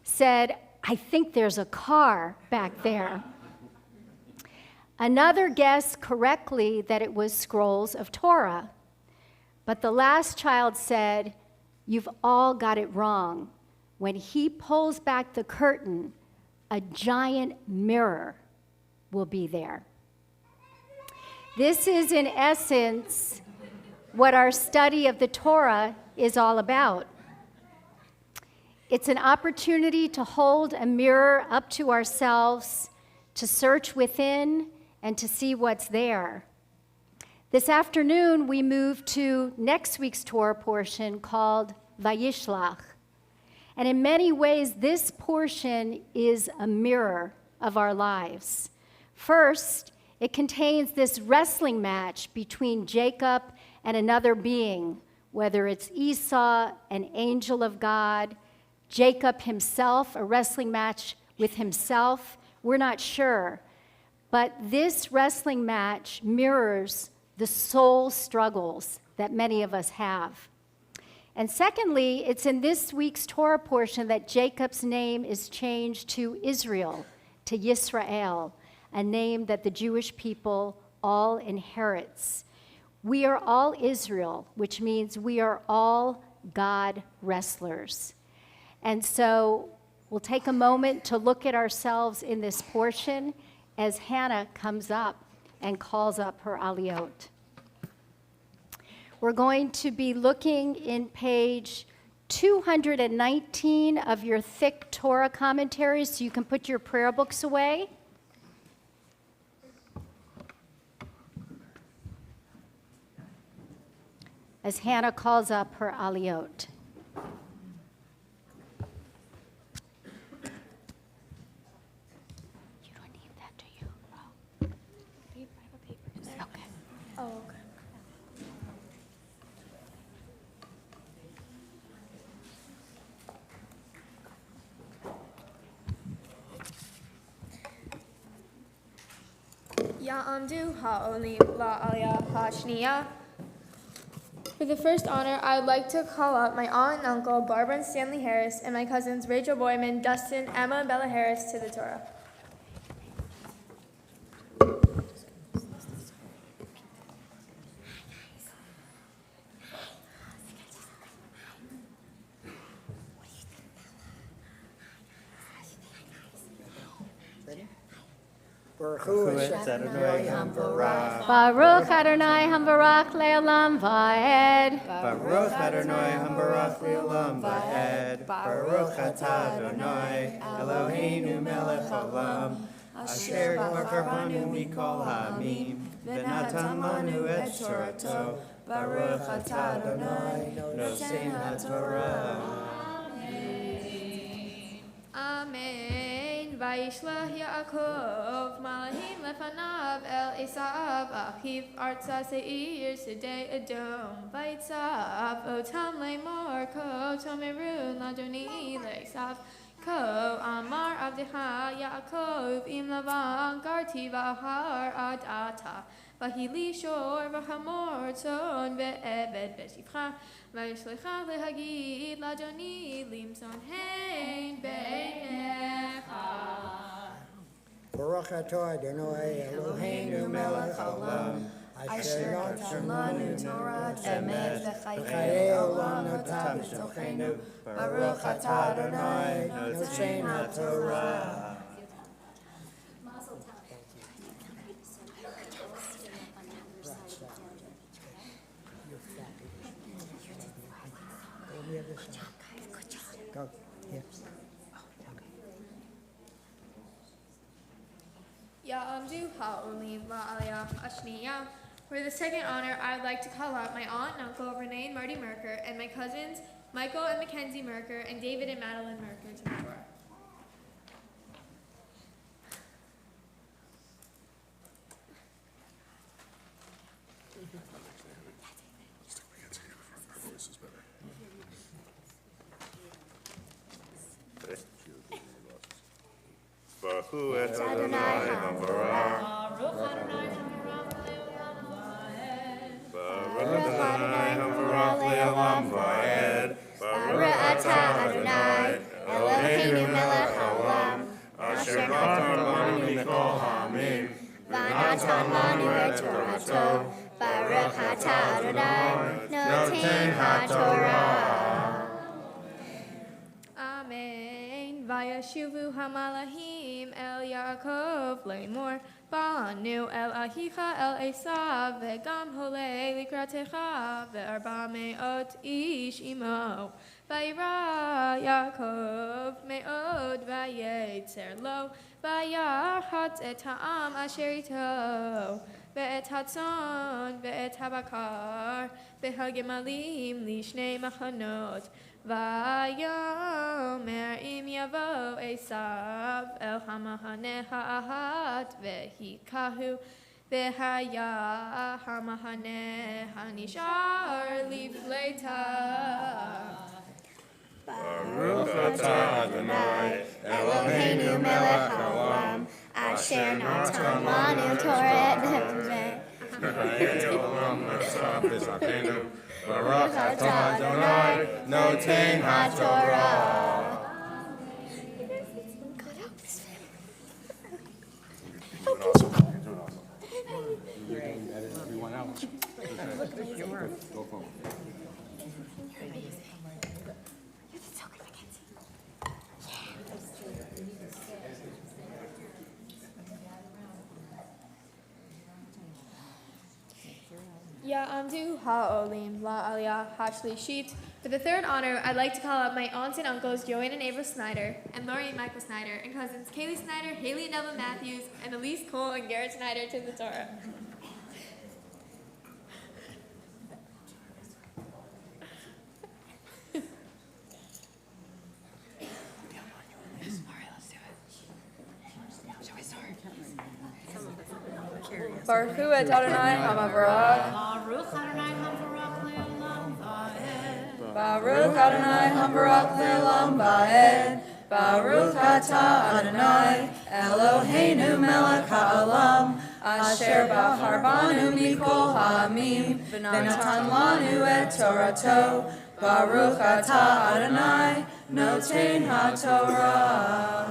said, "I think there's a car back there." Another guessed correctly that it was scrolls of Torah. But the last child said, "You've all got it wrong. When he pulls back the curtain, a giant mirror will be there." This is, in essence, what our study of the Torah is all about. It's an opportunity to hold a mirror up to ourselves, to search within, and to see what's there. This afternoon, we move to next week's Torah portion called Vayishlach. And in many ways, this portion is a mirror of our lives. First, it contains this wrestling match between Jacob and another being, whether it's Esau, an angel of God, Jacob himself, a wrestling match with himself, we're not sure. But this wrestling match mirrors the soul struggles that many of us have. And secondly, it's in this week's Torah portion that Jacob's name is changed to Israel, to Yisrael, a name that the Jewish people all inherits. We are all Israel, which means we are all God wrestlers. And so we'll take a moment to look at ourselves in this portion as Hannah comes up and calls up her aliyot. We're going to be looking in page 219 of your thick Torah commentaries, so you can put your prayer books away. as Hannah calls up her aliyot. You don't need that, do you? Okay. Oh, okay. Ya'amdu ha'olim la'aliyah ha'shniya. For the first honor, I would like to call up my aunt and uncle, Barbara and Stanley Harris, and my cousins, Rachel Boyman, Dustin, Emma, and Bella Harris, to the Torah. Baruch Adonai Hamvarach. Baruch Adonai Hamvarach Le'olam Va'ed. Baruch Adonai Hamvarach Le'olam Va'ed. Baruch Atah Adonai Eloheinu melech haolam. Asher bakaranu mikol ha'amim. V'natan lanu et Torato. Baruch Atah Adonai Nosein HaTorah. Amen. Vayishlach Yaakov malachim lefanav el Esav achiv artza seir sedei Edom vayitzav otam lemor ko tomeru ladoni le'esav ko amar avdecha Yaakov im lavan garti v'ahar ad ata v'hili shor v'hamor tzon ve'eved v'shivcha v'yishlecha lehagid ladoni limson hein beinecha. Baruch Atah Adonai Eloheinu melech haolam. Asher natan lanu Torah emet v'chayei olam notam b'tochenu. Baruch Atah Adonai Nosein HaTorah. Go. Yeah. Ya'amdu ha'olim la'aliyah ha'shniya. For the second honor, I would like to call out my aunt and uncle Renee and Marty Merker and my cousins Michael and Mackenzie Merker and David and Madeline Merker to the Torah. Baruch Adonai Hamvarach. Baruch Adonai Hamvarach Le'olam Va'ed. Baruch Atah Adonai Eloheinu melech haolam. Asher batar lanu mikol ha'amim. V'natan lanu et Torato. Baruch Atah Adonai Nosein HaTorah. Amen. Vayashuvu hamalahim el Yaakov le'mor ba'anu el ahicha el Esav ve'gam holei likratecha ve'arba me'ot ish imo. Vayira Yaakov me'od vayetzer lo vayahat et ha'am asher ito ve'et hatzon ve'et habakar ve'hagemalim lishnei machanot. Vayomer im yavo Esav el hamahane ha'ahat vehikahu vehaya hamahane hanishar lifleta. Baruch Atah Adonai Eloheinu melech haolam. Asher natan lanu Torah v'chayei olam notam b'tochenu. Baruch Atah Adonai Nosein HaTorah. Ya'amdu ha'olim la'aliyah ha'shlishit. For the third honor, I'd like to call out my aunts and uncles Joanne and Ava Snyder, and Lori and Michael Snyder, and cousins Kaylee Snyder, Haley and Evan Matthews, and Elise Cole and Garrett Snyder to the Torah. Baruch Hu et Adonai HaMavarach. Baruch Adonai Hamvarach Le'olam Va'ed. Baruch Adonai HaMavarach Le'olam Va'ed. Baruch atah Adonai Eloheinu melech ha'olam asher bahar banu mikol ha'amim v'natan lanu et Torato. Baruch atah Adonai noten ha'torah.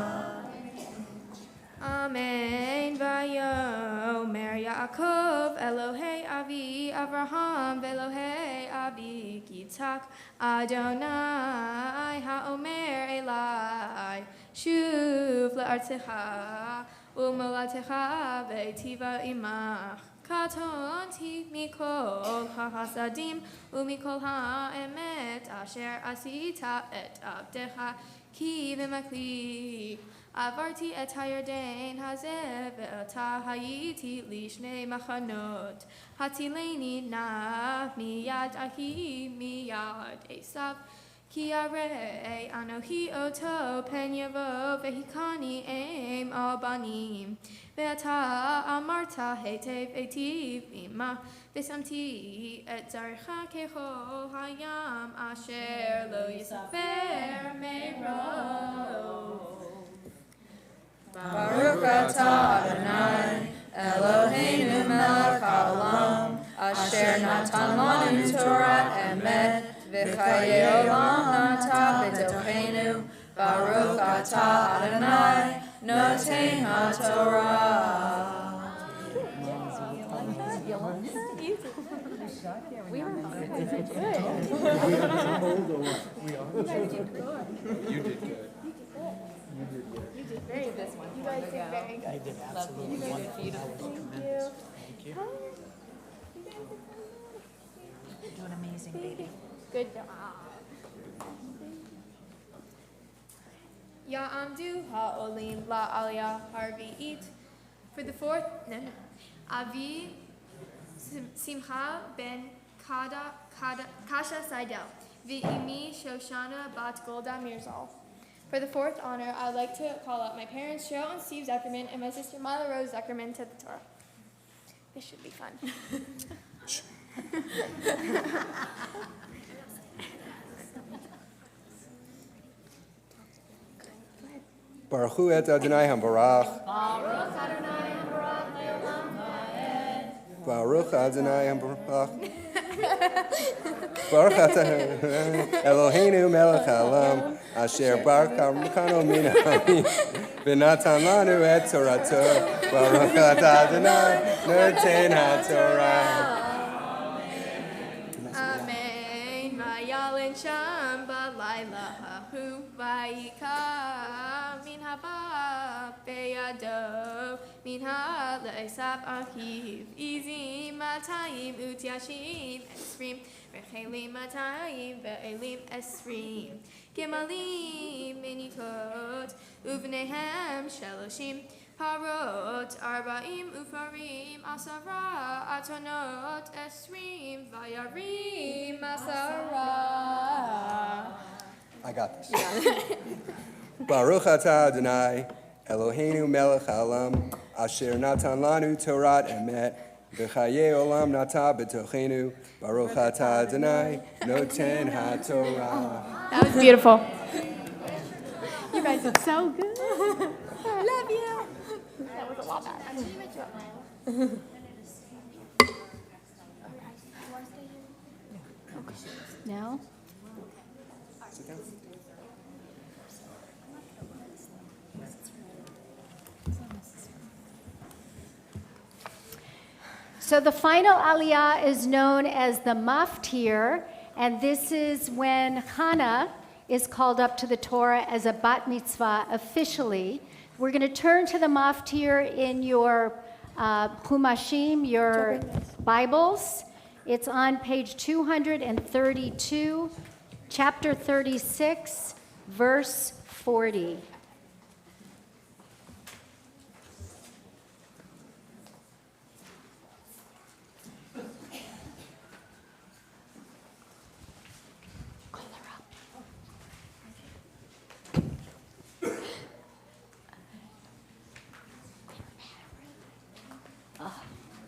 Amen. Vayomer Yaakov Elohei Avi Avraham Velohei Avi Yitzhak Adonai Haomer Elai Shuv La'artecha U'molatecha Ve'tiva Imach Katonti mikol hachasadim u'mikol ha'emet asher asita et abdecha ki v'makli Avarti et hayardain hazeh ve'ata hayiti lishnei machanot hatileni na miyad ahi miyad esav ki arei anohi oto pen yavo vehikani eim albanim ve'ata amarta hetev etiv ima v'samti et zarcha kecho hayam asher lo yisafer meiro. Baruch atah Adonai Eloheinu melech ha'olam asher natan lanu Torah emet v'chayei olam nata b'tochenu. Baruch atah Adonai noten ha'torah. You did good. Very this one. You guys did very good. You did absolutely wonderful. That was tremendous. Thank you. You're doing amazing, baby. Good job. Ya'amdu ha'olim la'aliyah harvi'it. For the fourth, Avi Simcha ben Kasha Seidel. V'imi Shoshana bat Golda Mirzal. For the fourth honor, I'd like to call up my parents, Cheryl and Steve Zuckerman, and my sister Mila Rose Zuckerman to the Torah. This should be fun. Baruch Hu et Adonai HaMavarach. Baruch Adonai Hamvarach Le'olam Va'ed. Baruch Adonai HaMavarach. Baruch atah Eloheinu melech ha'olam asher barakanu min ha'amim v'natan lanu et Torato. Baruch atah Adonai noten ha'torah. Amen. Vayalin sham balayla hahu vayika min haba beyado min ha'le'esav achiv izim matayim utyashim esrim v'chelim matayim ve'elim esrim gemalim minitot uvnehem sheloshim parot arba'im ufarim asara atonot esrim vayarim asara. I got this. Baruch atah Adonai Eloheinu melech ha'olam asher natan lanu Torah emet v'chayei olam nata b'tochenu. Baruch atah Adonai noten ha'torah. That was beautiful. You guys are so good. Love you. That was a lot better. No? Sit down. So the final aliyah is known as the maftir, and this is when Hannah is called up to the Torah as a bat mitzvah officially. We're going to turn to the maftir in your Humashim, your Bibles. It's on page 232, chapter 36, verse 40.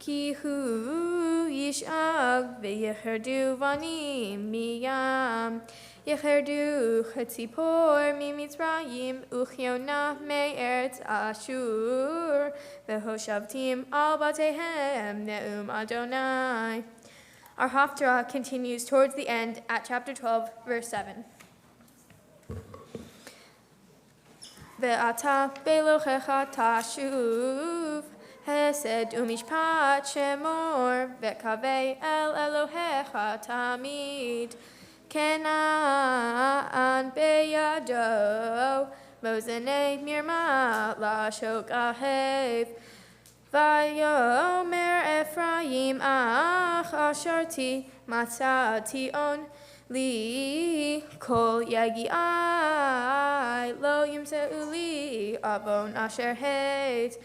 Ki hu yishag v'yecherdu vanim miyam. Yecherdu chatzipor mimitzrayim uchyona me'eretz Ashur v'hoshavtim al batehem ne'um Adonai. Our Haftarah continues towards the end at chapter 12, verse 7. Ve'ata belochecha tashuv Hesed umishpat shemor ve'kavei el Elohecha tamid Kenaan beyado Mozenei mirma lashok ahev Vayomer Ephraim ach asharti matzati on li kol yagi'ai lo yimseu li avon asher heit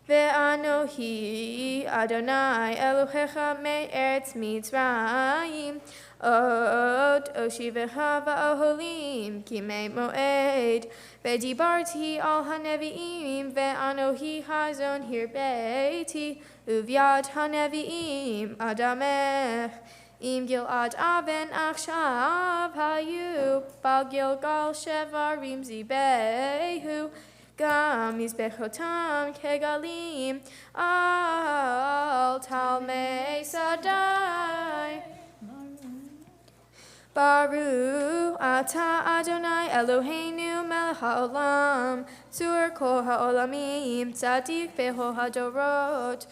ve'anohi Adonai Elohecha me'eretz Mitzrayim od oshivecha va'oholim kimei moed ve'dibarti al hanevi'im ve'anohi hazon hirbeiti uvyad hanevi'im adamech im gilad aven achshav hayu bal gilgal shevarim zibehu gam mizbechotam kegalim al talmei sadai Baruch ata Adonai Eloheinu melech haolam tzur kol haolamim tzadik beho hadorot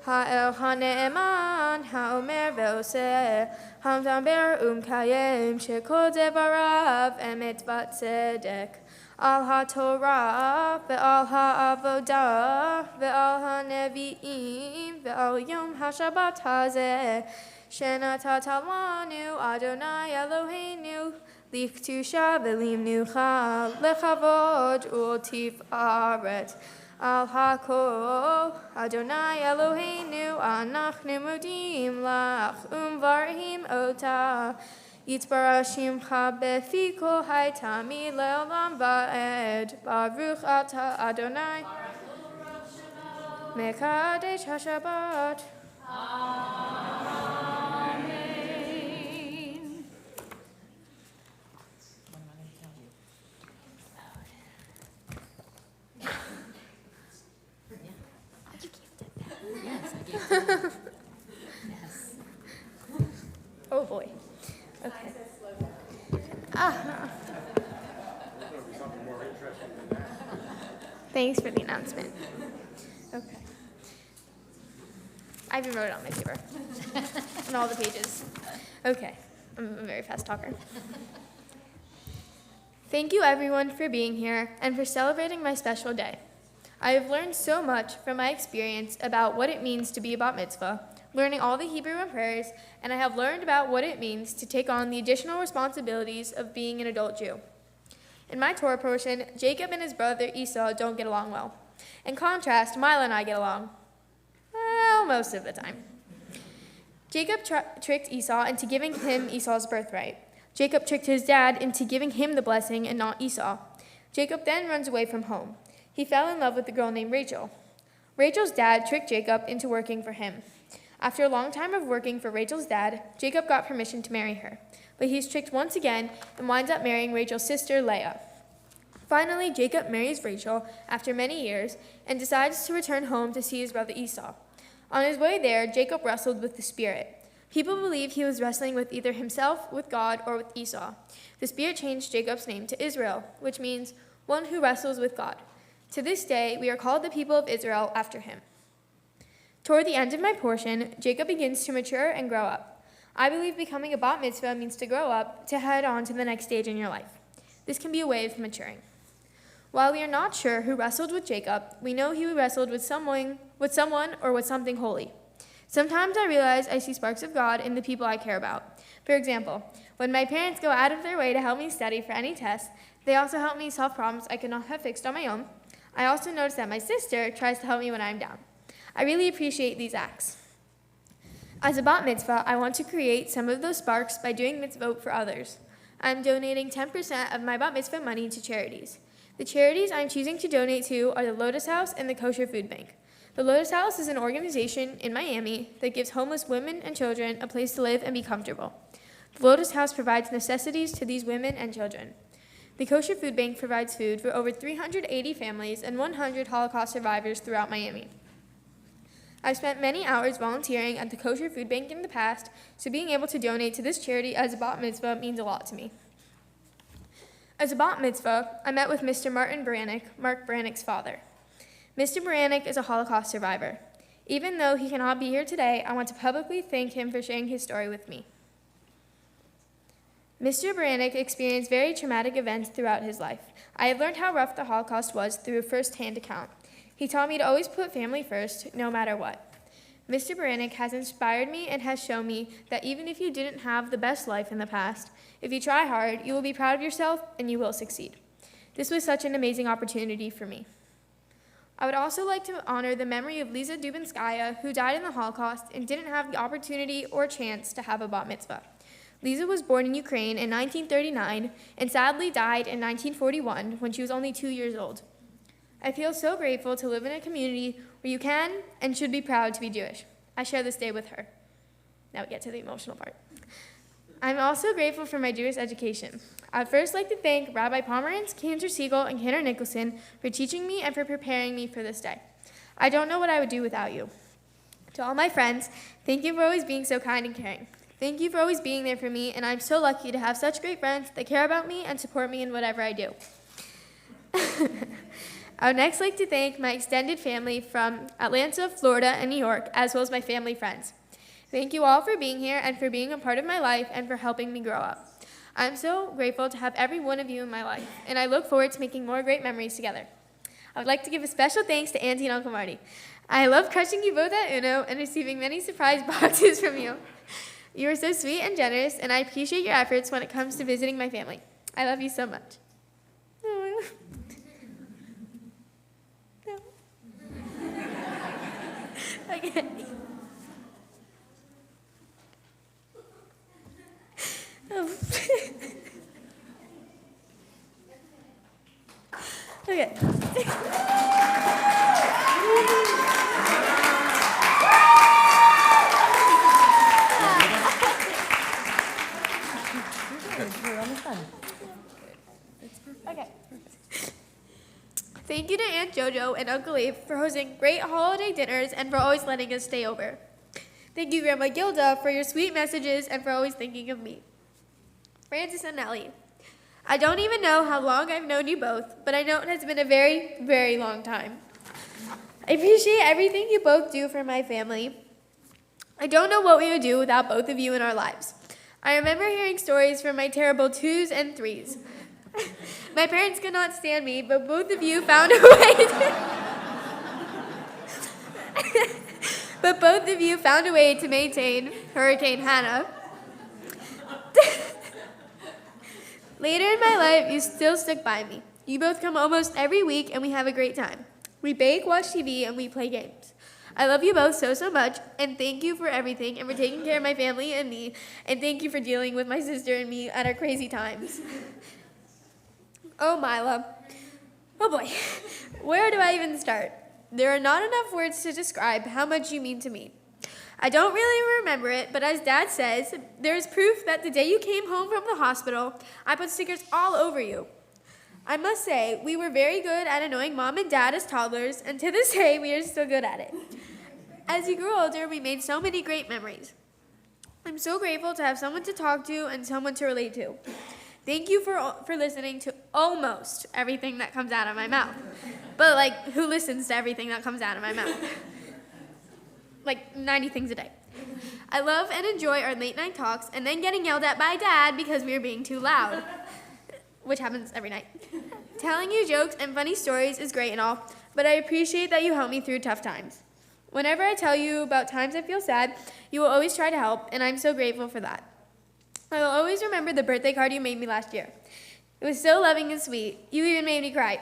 ha'el hane'eman ha'omer ve'oseh hamdaber kayem shekol devarav emet v'tzedek al ha'torah ve'al ha'avodah ve'al ha'nevi'im ve'al yom ha'shabbat hazeh Shenatata lanu Adonai Eloheinu lichtu shavelim nucha lechavod ultif aret al hakol Adonai Eloheinu anachnu modim lach varhim ota yitzbarashim befi kol haitami leolam va'ed baruch ata Adonai mekadesh hashabat. Yes. Oh boy. Okay. Thanks for the announcement. Okay. I even wrote it on my paper. On all the pages. Okay. I'm a very fast talker. Thank you everyone for being here and for celebrating my special day. I have learned so much from my experience about what it means to be a bat mitzvah, learning all the Hebrew and prayers, and I have learned about what it means to take on the additional responsibilities of being an adult Jew. In my Torah portion, Jacob and his brother Esau don't get along well. In contrast, Mila and I get along. Well, most of the time. Jacob tricked Esau into giving him Esau's birthright. Jacob tricked his dad into giving him the blessing and not Esau. Jacob then runs away from home. He fell in love with a girl named Rachel. Rachel's dad tricked Jacob into working for him. After a long time of working for Rachel's dad, Jacob got permission to marry her. But he's tricked once again and winds up marrying Rachel's sister, Leah. Finally, Jacob marries Rachel after many years and decides to return home to see his brother Esau. On his way there, Jacob wrestled with the Spirit. People believe he was wrestling with either himself, with God, or with Esau. The Spirit changed Jacob's name to Israel, which means one who wrestles with God. To this day, we are called the people of Israel after him. Toward the end of my portion, Jacob begins to mature and grow up. I believe becoming a bat mitzvah means to grow up, to head on to the next stage in your life. This can be a way of maturing. While we are not sure who wrestled with Jacob, we know he wrestled with someone or with something holy. Sometimes I realize I see sparks of God in the people I care about. For example, when my parents go out of their way to help me study for any test, they also help me solve problems I could not have fixed on my own. I also notice that my sister tries to help me when I'm down. I really appreciate these acts. As a bat mitzvah, I want to create some of those sparks by doing mitzvot for others. I'm donating 10% of my bat mitzvah money to charities. The charities I'm choosing to donate to are the Lotus House and the Kosher Food Bank. The Lotus House is an organization in Miami that gives homeless women and children a place to live and be comfortable. The Lotus House provides necessities to these women and children. The Kosher Food Bank provides food for over 380 families and 100 Holocaust survivors throughout Miami. I've spent many hours volunteering at the Kosher Food Bank in the past, so being able to donate to this charity as a bat mitzvah means a lot to me. As a bat mitzvah, I met with Mr. Martin Brannick, Mark Brannick's father. Mr. Brannick is a Holocaust survivor. Even though he cannot be here today, I want to publicly thank him for sharing his story with me. Mr. Brannick experienced very traumatic events throughout his life. I have learned how rough the Holocaust was through a first-hand account. He taught me to always put family first, no matter what. Mr. Brannick has inspired me and has shown me that even if you didn't have the best life in the past, if you try hard, you will be proud of yourself and you will succeed. This was such an amazing opportunity for me. I would also like to honor the memory of Lisa Dubinskaya, who died in the Holocaust and didn't have the opportunity or chance to have a bat mitzvah. Lisa was born in Ukraine in 1939 and sadly died in 1941 when she was only 2 years old. I feel so grateful to live in a community where you can and should be proud to be Jewish. I share this day with her. Now we get to the emotional part. I'm also grateful for my Jewish education. I'd first like to thank Rabbi Pomerantz, Cantor Siegel, and Cantor Nicholson for teaching me and for preparing me for this day. I don't know what I would do without you. To all my friends, thank you for always being so kind and caring. Thank you for always being there for me, and I'm so lucky to have such great friends that care about me and support me in whatever I do. I would next like to thank my extended family from Atlanta, Florida, and New York, as well as my family friends. Thank you all for being here and for being a part of my life and for helping me grow up. I'm so grateful to have every one of you in my life, and I look forward to making more great memories together. I would like to give a special thanks to Auntie and Uncle Marty. I love crushing you both at Uno and receiving many surprise boxes from you. You are so sweet and generous, and I appreciate your efforts when it comes to visiting my family. I love you so much. No. Okay. Okay. Okay. Thank you to Aunt JoJo and Uncle Abe for hosting great holiday dinners and for always letting us stay over. Thank you, Grandma Gilda, for your sweet messages and for always thinking of me. Francis and Ellie, I don't even know how long I've known you both, but I know it has been a very, very long time. I appreciate everything you both do for my family. I don't know what we would do without both of you in our lives. I remember hearing stories from my terrible 2s and 3s. My parents could not stand me, but both of you found a way to maintain Hurricane Hannah. Later in my life, you still stuck by me. You both come almost every week, and we have a great time. We bake, watch TV, and we play games. I love you both so, so much, and thank you for everything, and for taking care of my family and me, and thank you for dealing with my sister and me at our crazy times. Oh, Mila. Oh, boy. Where do I even start? There are not enough words to describe how much you mean to me. I don't really remember it, but as Dad says, there is proof that the day you came home from the hospital, I put stickers all over you. I must say, we were very good at annoying Mom and Dad as toddlers, and to this day, we are still good at it. As you grew older, we made so many great memories. I'm so grateful to have someone to talk to and someone to relate to. Thank you for listening to almost everything that comes out of my mouth. But, like, who listens to everything that comes out of my mouth? Like 90 things a day. I love and enjoy our late night talks and then getting yelled at by Dad because we were being too loud, which happens every night. Telling you jokes and funny stories is great and all, but I appreciate that you help me through tough times. Whenever I tell you about times I feel sad, you will always try to help, and I'm so grateful for that. I will always remember the birthday card you made me last year. It was so loving and sweet. You even made me cry.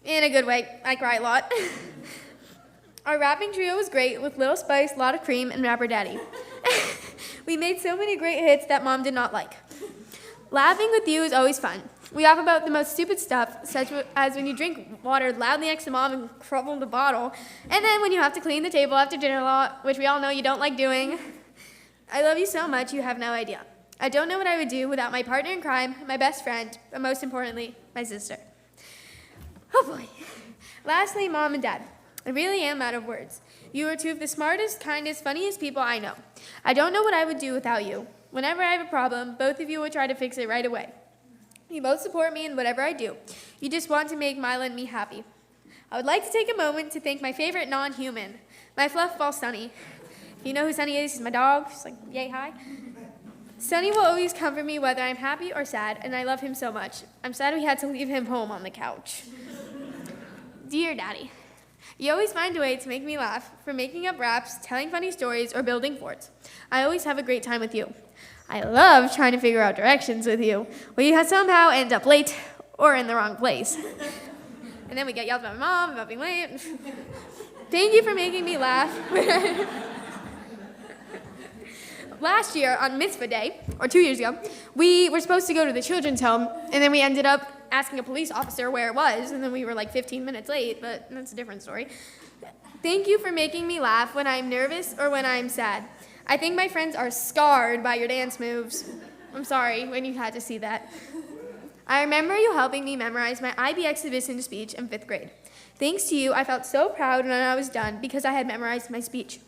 In a good way. I cry a lot. Our wrapping trio was great with Little Spice, Lot of Cream, and Rapper Daddy. We made so many great hits that Mom did not like. Laughing with you is always fun. We laugh about the most stupid stuff, such as when you drink water loudly next to mom and crumble the bottle, and then when you have to clean the table after dinner a lot, which we all know you don't like doing. I love you so much, you have no idea. I don't know what I would do without my partner in crime, my best friend, but most importantly, my sister. Oh boy. Lastly, Mom and Dad. I really am out of words. You are two of the smartest, kindest, funniest people I know. I don't know what I would do without you. Whenever I have a problem, both of you will try to fix it right away. You both support me in whatever I do. You just want to make Mila and me happy. I would like to take a moment to thank my favorite non-human, my fluff ball Sunny. If you know who Sunny is, he's my dog. She's like, yay, hi. Sunny will always comfort me whether I'm happy or sad, and I love him so much. I'm sad we had to leave him home on the couch. Dear Daddy, you always find a way to make me laugh, from making up raps, telling funny stories, or building forts. I always have a great time with you. I love trying to figure out directions with you, where you somehow end up late or in the wrong place. And then we get yelled at by my mom about being late. Thank you for making me laugh. Last year on Mitzvah Day, or 2 years ago, we were supposed to go to the children's home, and then we ended up asking a police officer where it was, and then we were like 15 minutes late, but that's a different story. Thank you for making me laugh when I'm nervous or when I'm sad. I think my friends are scarred by your dance moves. I'm sorry when you had to see that. I remember you helping me memorize my IB exhibition speech in 5th grade. Thanks to you, I felt so proud when I was done because I had memorized my speech.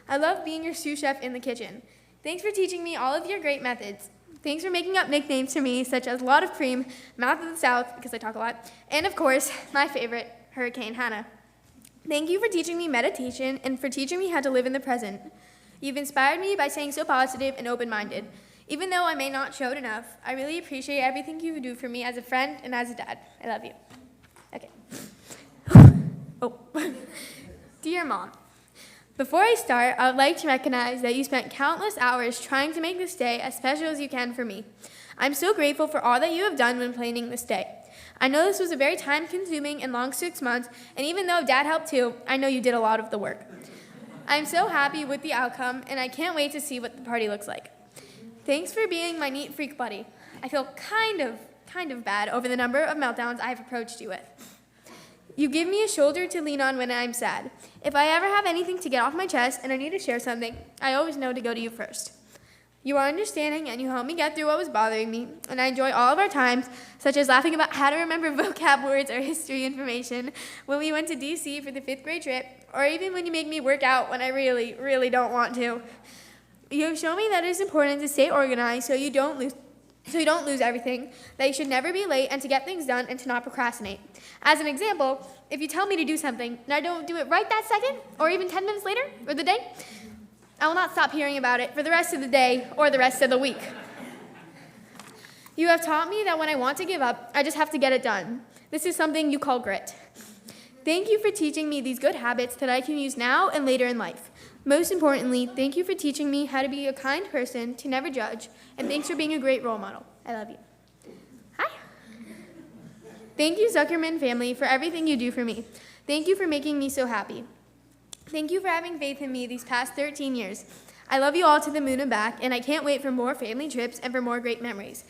I love being your sous chef in the kitchen. Thanks for teaching me all of your great methods. Thanks for making up nicknames for me, such as Lot of Cream, Mouth of the South, because I talk a lot, and of course, my favorite, Hurricane Hannah. Thank you for teaching me meditation and for teaching me how to live in the present. You've inspired me by staying so positive and open-minded. Even though I may not show it enough, I really appreciate everything you do for me as a friend and as a dad. I love you. Okay. Oh. Dear Mom, before I start, I would like to recognize that you spent countless hours trying to make this day as special as you can for me. I'm so grateful for all that you have done when planning this day. I know this was a very time-consuming and long 6 months, and even though Dad helped too, I know you did a lot of the work. I'm so happy with the outcome, and I can't wait to see what the party looks like. Thanks for being my neat freak buddy. I feel kind of bad over the number of meltdowns I've approached you with. You give me a shoulder to lean on when I'm sad. If I ever have anything to get off my chest and I need to share something, I always know to go to you first. You are understanding and you help me get through what was bothering me, and I enjoy all of our times, such as laughing about how to remember vocab words or history information, when we went to DC for the 5th grade trip, or even when you make me work out when I really, really don't want to. You have shown me that it is important to stay organized so you don't lose everything, that you should never be late and to get things done and to not procrastinate. As an example, if you tell me to do something and I don't do it right that second, or even 10 minutes later, or the day, I will not stop hearing about it for the rest of the day or the rest of the week. You have taught me that when I want to give up, I just have to get it done. This is something you call grit. Thank you for teaching me these good habits that I can use now and later in life. Most importantly, thank you for teaching me how to be a kind person, to never judge, and thanks for being a great role model. I love you. Hi. Thank you, Zuckerman family, for everything you do for me. Thank you for making me so happy. Thank you for having faith in me these past 13 years. I love you all to the moon and back, and I can't wait for more family trips and for more great memories.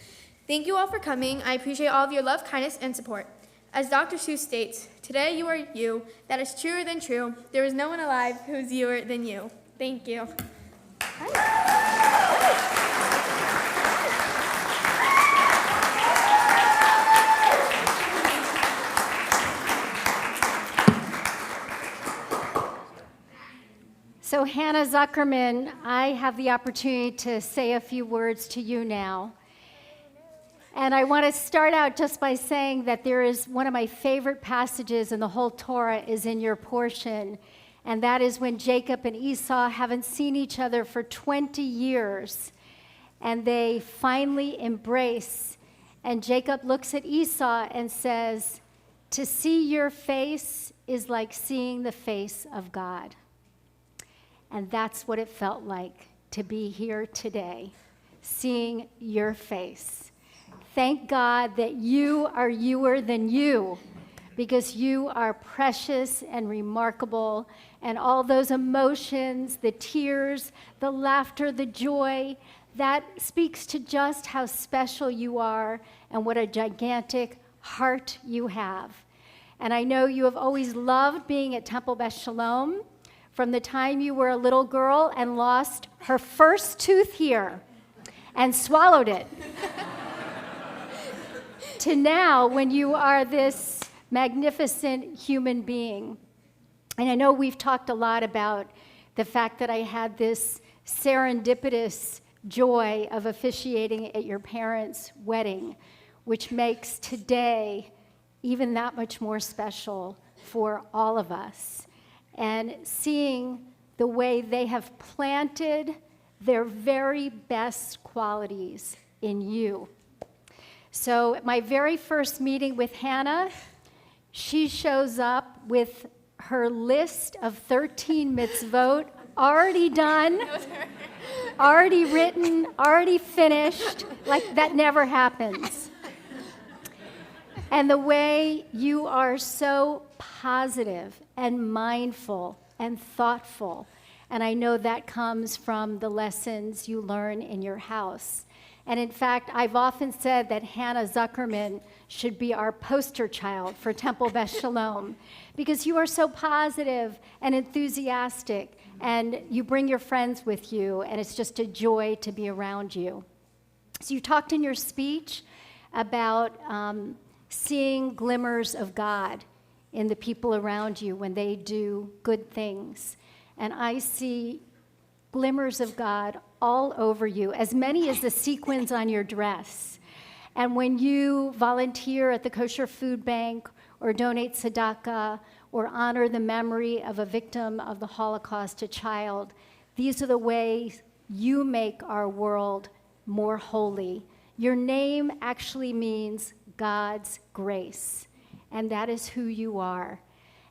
Thank you all for coming. I appreciate all of your love, kindness, and support. As Dr. Seuss states, today you are you. That is truer than true. There is no one alive who is youer than you. Thank you. So Hannah Zuckerman, I have the opportunity to say a few words to you now. And I want to start out just by saying that there is one of my favorite passages in the whole Torah is in your portion, and that is when Jacob and Esau haven't seen each other for 20 years, and they finally embrace, and Jacob looks at Esau and says, "To see your face is like seeing the face of God." And that's what it felt like to be here today, seeing your face. Thank God that you are youer than you, because you are precious and remarkable, and all those emotions, the tears, the laughter, the joy, that speaks to just how special you are and what a gigantic heart you have. And I know you have always loved being at Temple Beth Shalom from the time you were a little girl and lost her first tooth here and swallowed it to now when you are this magnificent human being. And I know we've talked a lot about the fact that I had this serendipitous joy of officiating at your parents' wedding, which makes today even that much more special for all of us. And seeing the way they have planted their very best qualities in you. So at my very first meeting with Hannah, she shows up with her list of 13 mitzvot already done, already written, already finished, like that never happens. And the way you are so positive and mindful and thoughtful, and I know that comes from the lessons you learn in your house. And in fact, I've often said that Hannah Zuckerman should be our poster child for Temple Beth Shalom, because you are so positive and enthusiastic, and you bring your friends with you, and it's just a joy to be around you. So you talked in your speech about seeing glimmers of God in the people around you when they do good things. And I see glimmers of God all over you, as many as the sequins on your dress. And when you volunteer at the Kosher Food Bank or donate tzedakah or honor the memory of a victim of the Holocaust, a child, these are the ways you make our world more holy. Your name actually means God's grace, and that is who you are.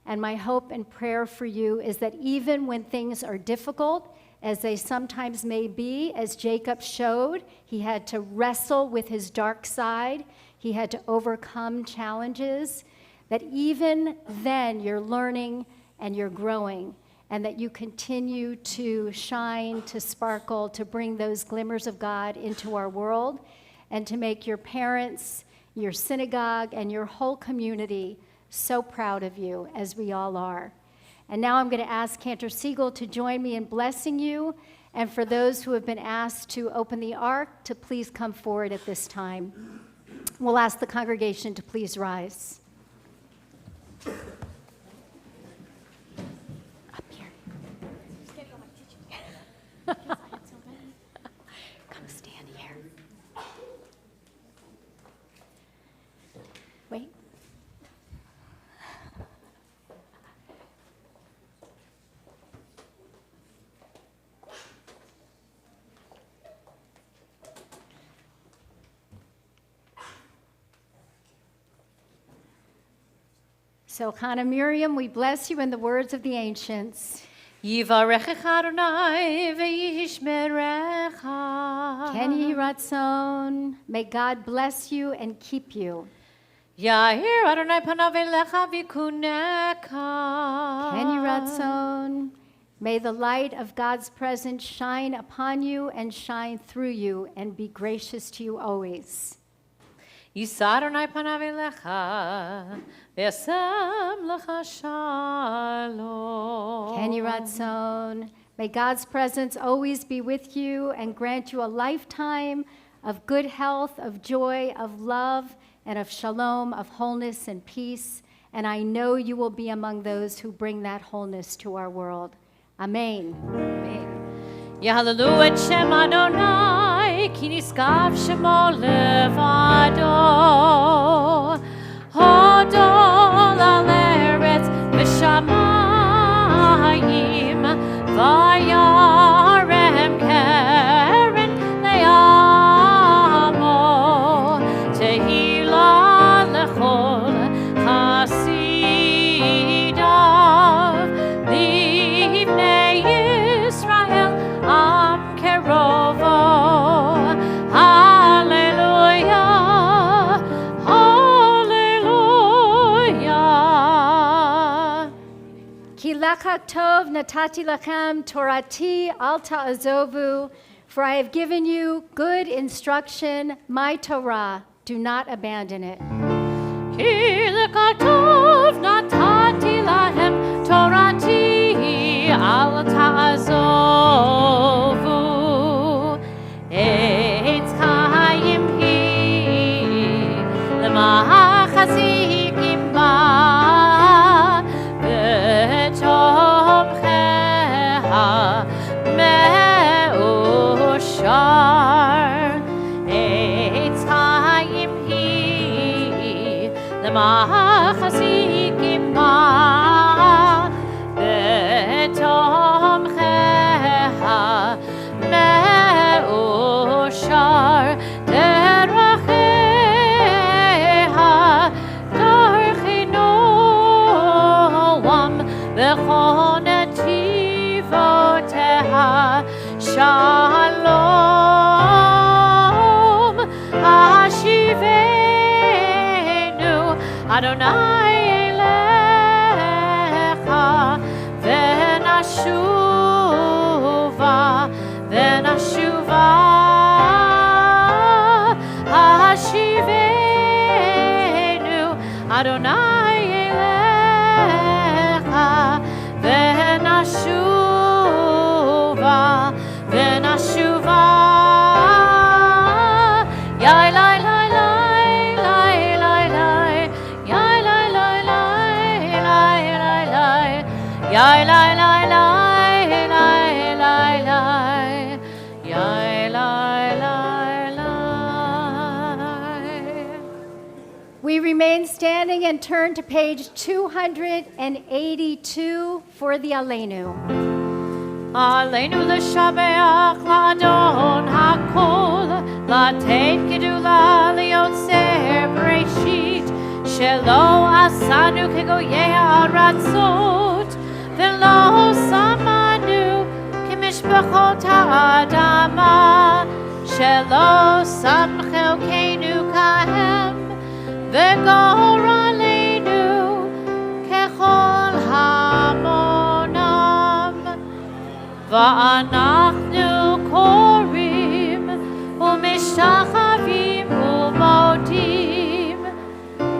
And my hope and prayer for you is that even when things are difficult, as they sometimes may be, as Jacob showed, he had to wrestle with his dark side, he had to overcome challenges, that even then you're learning and you're growing, and that you continue to shine, to sparkle, to bring those glimmers of God into our world, and to make your parents, your synagogue, and your whole community so proud of you, as we all are. And now I'm going to ask Cantor Siegel to join me in blessing you, and for those who have been asked to open the ark to please come forward at this time. We'll ask the congregation to please rise. Up here. Come stand here. Wait. So, Chana Miriam, we bless you in the words of the ancients. Yivarechecha Adonai v'yishmerecha. Ken Yehi Ratzon, may God bless you and keep you. Yahir Adonai panav elecha v'kuneka. Ken Yehi Ratzon, may the light of God's presence shine upon you and shine through you and be gracious to you always. Yisa Adonai panav elecha v'yasem lecha shalom. Ken Yehi Ratzon, may God's presence always be with you and grant you a lifetime of good health, of joy, of love, and of shalom, of wholeness and peace. And I know you will be among those who bring that wholeness to our world. Amen. Yahalelu et Shem Adonai, ki niskav shemo levado. Hodol al eretz v'shamayim, vayarem keren le'amo. Tehila lechol chasidav, livnei Yisrael am kerovo. Hallelujah, hallelujah. Ki lachak tov natati lachem torati al ta'azovu. For I have given you good instruction, my Torah. Do not abandon it. כי לכתוב נתתי להם תורתי אל תעזובו עץ חיים היא למחזיקים בה ותומכיה מאושר עץ חיים היא למחזיקים בה ותומכיה מאושר דרכיה דרכי נועם וכל נתיבותיה שלום השיבנו אדוני אליך ונשובה השיבנו אדוני אליך ונשובה יאי לי לי לי לי לי יאי לי לי לי לי לי יאי לי לי לי לי לי יאי לי לי. We remain standing and turn to page 282 for the Aleinu. עלינו לשבח לאדון הכל, לתת גדולה ליוצר בראשית, שלא עשנו כגויי הארצות, ולא שמנו כמשפחות האדמה, שלא שם חלקנו כהם, וגורלנו ככל המונם. ואנחנו קוראים ומשתחווים ומודים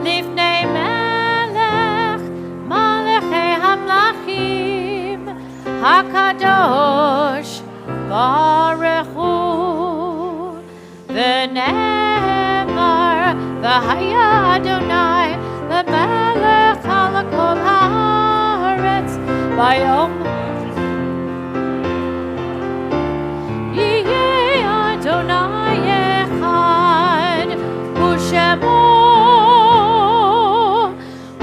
לפני מלך מלכי המלכים הקדוש ברוך הוא. ונאמר והיה אדוני למלך על כל הארץ ביום יהיה אדוני אחד ושמו אחד.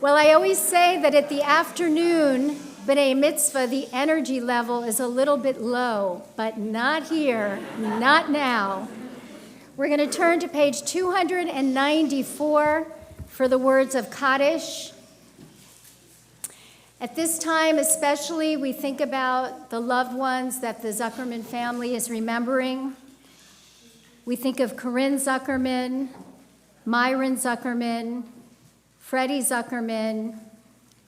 Well, I always say that at the afternoon B'nai Mitzvah, the energy level is a little bit low, but not here, not now. We're going to turn to page 294 for the words of Kaddish. At this time, especially, we think about the loved ones that the Zuckerman family is remembering. We think of Corinne Zuckerman, Myron Zuckerman, Freddie Zuckerman,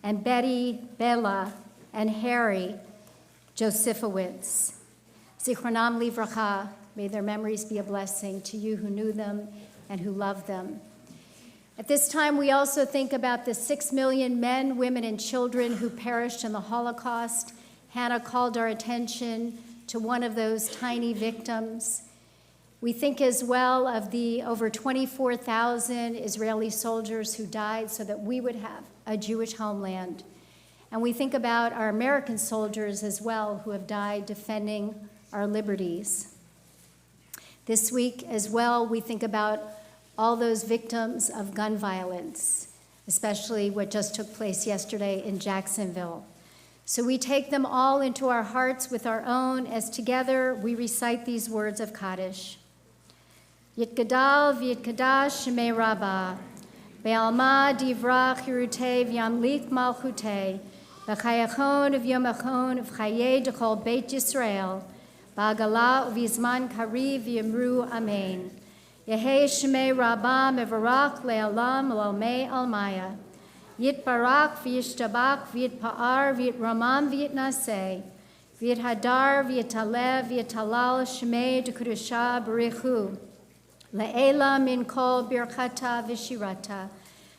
and Betty Bella and Harry Josephowitz. Zichronam livracha. May their memories be a blessing to you who knew them and who loved them. At this time, we also think about the 6 million men, women, and children who perished in the Holocaust. Hannah called our attention to one of those tiny victims. We think as well of the over 24,000 Israeli soldiers who died so that we would have a Jewish homeland. And we think about our American soldiers as well who have died defending our liberties. This week as well, we think about all those victims of gun violence, especially what just took place yesterday in Jacksonville. So we take them all into our hearts with our own as together we recite these words of Kaddish. Yitgadal v'yitkadash shemei Rabbah, be'alma divrach hirutei v'yamlik malchutei, v'chayachon v'yomachon v'chayei d'chol Beit Yisrael, ba'agala v'yizman kariv v'yamru amen. Yehei Shemei Rabbah Mevarach Le'olam Lomei Almaya. Yitbarak v'yishtabak v'yitpa'ar v'yitramam v'yitnaseh. V'yithadar v'yitalev v'yitalal Shemei D'Kedusha B'richu. Le'ela min kol birchata v'shirata.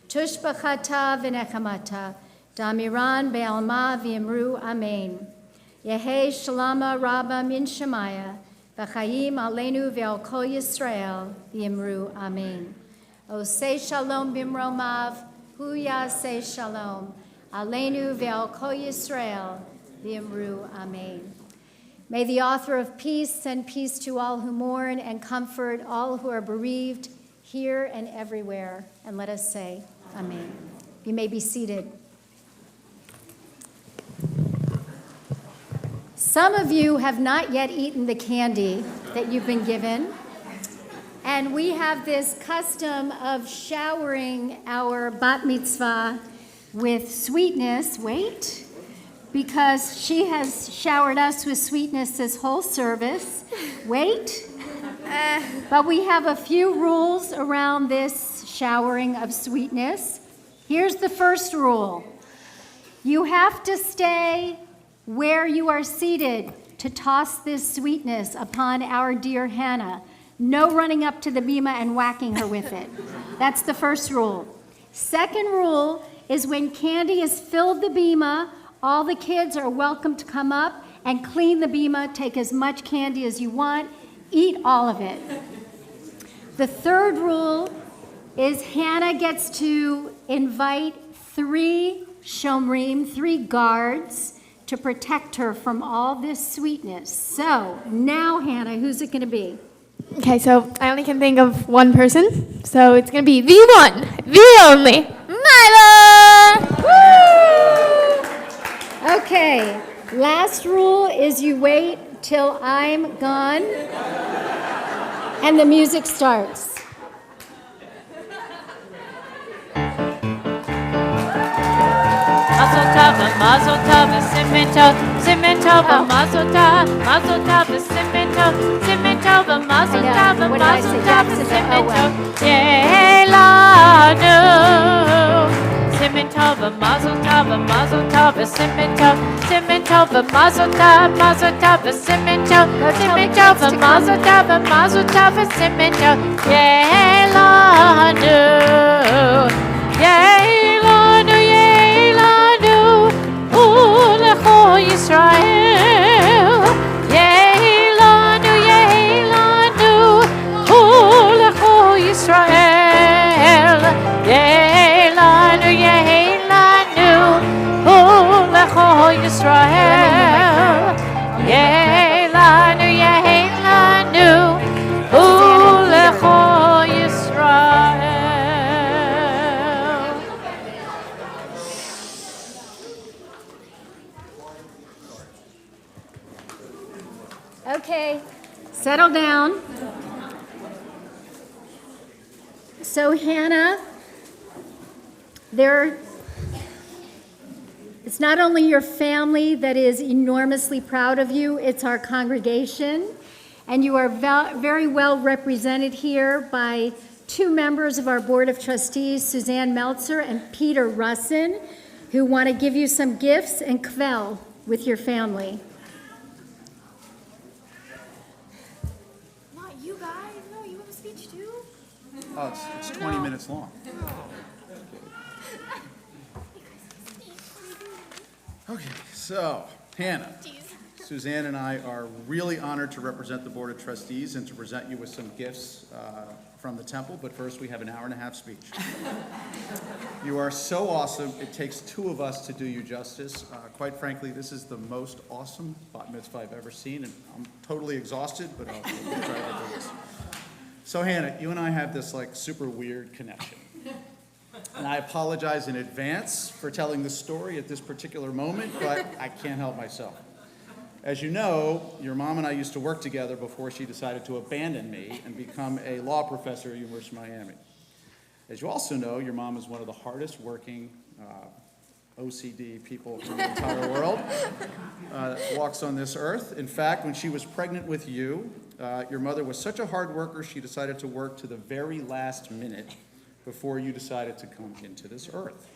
Tushbachata v'nechamata. Damiran be'alma v'yimru amen. Yehei shalama rabba min shemaya. V'chayim aleinu ve'al kol Yisrael v'yimru amen. Osei shalom bimromav. Hu yaseh shalom. Aleinu ve'al kol Yisrael v'yimru amen. May the author of peace send peace to all who mourn and comfort all who are bereaved here and everywhere. And let us say, amen. You may be seated. Some of you have not yet eaten the candy that you've been given. And we have this custom of showering our bat mitzvah with sweetness. Wait. Because she has showered us with sweetness this whole service. Wait. But we have a few rules around this showering of sweetness. Here's the first rule. You have to stay where you are seated to toss this sweetness upon our dear Hannah. No running up to the bima and whacking her with it. That's the first rule. Second rule is when candy has filled the bima, all the kids are welcome to come up and clean the bima, take as much candy as you want, eat all of it. The third rule is Hannah gets to invite 3 shomrim, 3 guards, to protect her from all this sweetness. So now, Hannah, who's it going to be? Okay, so I only can think of one person. So it's going to be the one, the only, Mila! Okay, last rule is you wait till I'm gone and the music starts. Mazel tov, simen tov, mazel tov, simen tov, mazel tov, What did I say? Jackson? simen Oh, well. tov, Yeilanu. Simen tov, mazel tov, simen tov, mazel tov, simen tov, mazel tov, simen tov, Yeilanu. Yeilanu, Yeilanu, ulecho Yisrael. Yeilanu, Yeilanu, ulecho Yisrael. Yeilanu, Yeilanu, ulecho Yisrael. Yeilanu, Yeilanu, ulecho Yisrael. Okay, settle down. So, Hannah, it's not only your family that is enormously proud of you, it's our congregation. And you are very well represented here by 2 members of our Board of Trustees, Suzanne Meltzer and Peter Russin, who want to give you some gifts and kvel with your family. Not you guys. No, you have a speech too? Oh, it's 20 minutes long. Okay, so, Hannah, Suzanne and I are really honored to represent the Board of Trustees and to present you with some gifts from the temple, but first we have an hour-and-a-half speech. You are so awesome, it takes 2 of us to do you justice. Quite frankly, this is the most awesome bat mitzvah I've ever seen, and I'm totally exhausted, but I'll try to do this. So Hannah, you and I have this super weird connection. And I apologize in advance for telling this story at this particular moment, but I can't help myself. As you know, your mom and I used to work together before she decided to abandon me and become a law professor at University of Miami. As you also know, your mom is one of the hardest working OCD people from the entire world that walks on this earth. In fact, when she was pregnant with you, your mother was such a hard worker, she decided to work to the very last minute before you decided to come into this earth.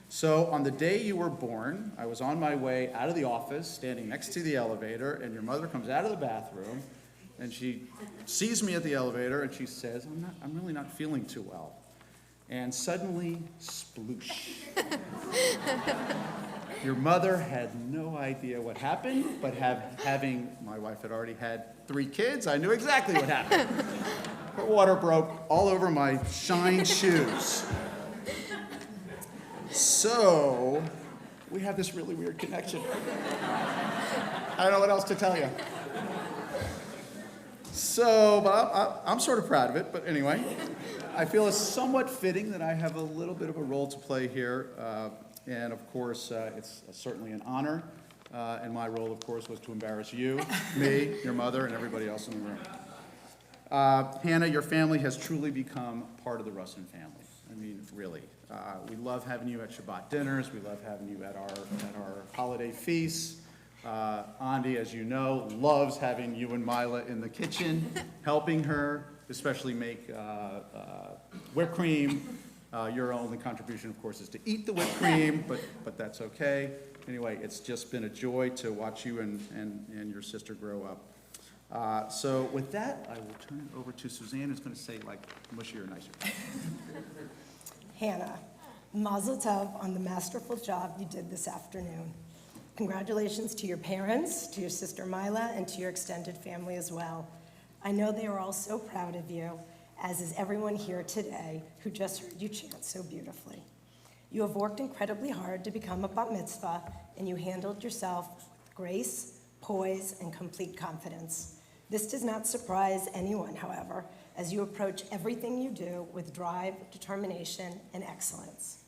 So on the day you were born, I was on my way out of the office, standing next to the elevator, and your mother comes out of the bathroom, and she sees me at the elevator, and she says, I'm really not feeling too well. And suddenly, sploosh. Your mother had no idea what happened, but having, my wife had already had 3 kids, I knew exactly what happened. Her water broke all over my shined shoes. So, we have this really weird connection. I don't know what else to tell you. So, but I'm sort of proud of it, but anyway. I feel it's somewhat fitting that I have a little bit of a role to play here. And of course, it's certainly an honor. And my role, of course, was to embarrass you, me, your mother, and everybody else in the room. Hannah, your family has truly become part of the Russin family. I mean, really. We love having you at Shabbat dinners. We love having you at our holiday feasts. Andi, as you know, loves having you and Mila in the kitchen, helping her, especially make whipped cream. Your only contribution, of course, is to eat the whipped cream, but that's okay. Anyway, it's just been a joy to watch you and your sister grow up. So with that, I will turn it over to Suzanne, who's going to say, like, mushier, nicer. Hannah, mazel tov on the masterful job you did this afternoon. Congratulations to your parents, to your sister Mila, and to your extended family as well. I know they are all so proud of you, as is everyone here today who just heard you chant so beautifully. You have worked incredibly hard to become a bat mitzvah, and you handled yourself with grace, poise, and complete confidence. This does not surprise anyone, however, as you approach everything you do with drive, determination, and excellence.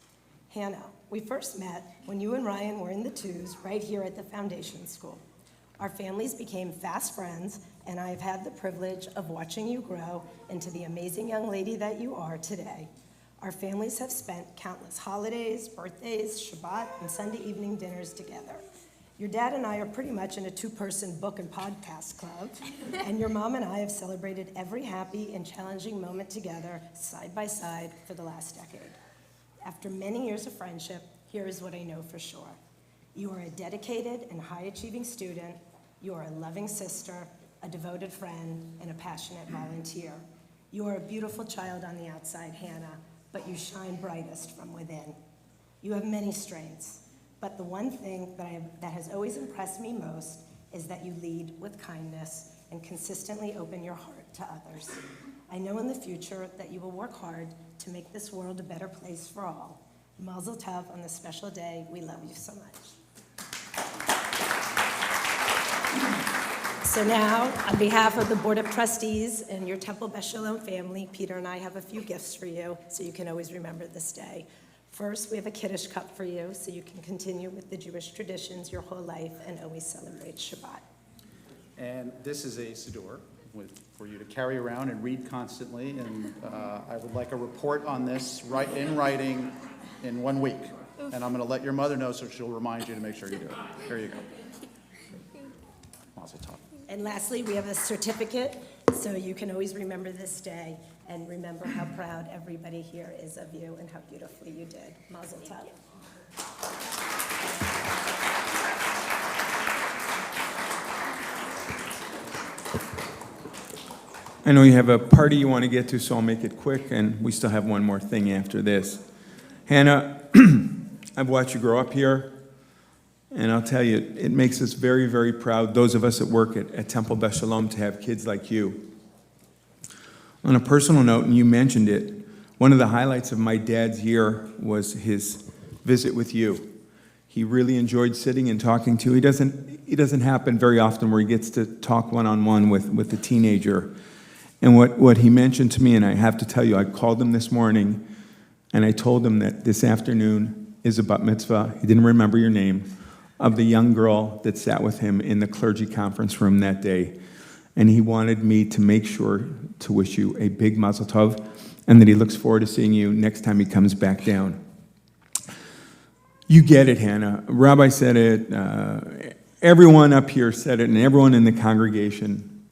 Hannah, we first met when you and Ryan were in the twos right here at the foundation school. Our families became fast friends, and I have had the privilege of watching you grow into the amazing young lady that you are today. Our families have spent countless holidays, birthdays, Shabbat, and Sunday evening dinners together. Your dad and I are pretty much in a 2-person book and podcast club, and your mom and I have celebrated every happy and challenging moment together, side by side, for the last decade. After many years of friendship, here is what I know for sure. You are a dedicated and high-achieving student. You are a loving sister, a devoted friend, and a passionate volunteer. You are a beautiful child on the outside, Hannah, but you shine brightest from within. You have many strengths, but the one thing that has always impressed me most is that you lead with kindness and consistently open your heart to others. I know in the future that you will work hard to make this world a better place for all. Mazel tov on this special day. We love you so much. So now, on behalf of the Board of Trustees and your Temple Beth Shalom family, Peter and I have a few gifts for you so you can always remember this day. First, we have a Kiddush cup for you so you can continue with the Jewish traditions your whole life and always celebrate Shabbat. And this is a siddur for you to carry around and read constantly. And I would like a report on this in writing in 1 week. And I'm going to let your mother know so she'll remind you to make sure you do it. Here you go. Mazel tov. And lastly, we have a certificate so you can always remember this day and remember how proud everybody here is of you and how beautifully you did. Mazel tov. I know you have a party you want to get to, so I'll make it quick, and we still have one more thing after this. Hannah, I've watched you grow up here, and I'll tell you, it makes us very, very proud, those of us that work at Temple Beth Shalom, to have kids like you. On a personal note, and you mentioned it, one of the highlights of my dad's year was his visit with you. He really enjoyed sitting and talking to you. It doesn't happen very often where he gets to talk one-on-one with a teenager. And what he mentioned to me, and I have to tell you, I called him this morning, and I told him that this afternoon is a bat mitzvah, he didn't remember your name, of the young girl that sat with him in the clergy conference room that day. And he wanted me to make sure to wish you a big mazel tov, and that he looks forward to seeing you next time he comes back down. You get it, Hannah. Rabbi said it, everyone up here said it, and everyone in the congregation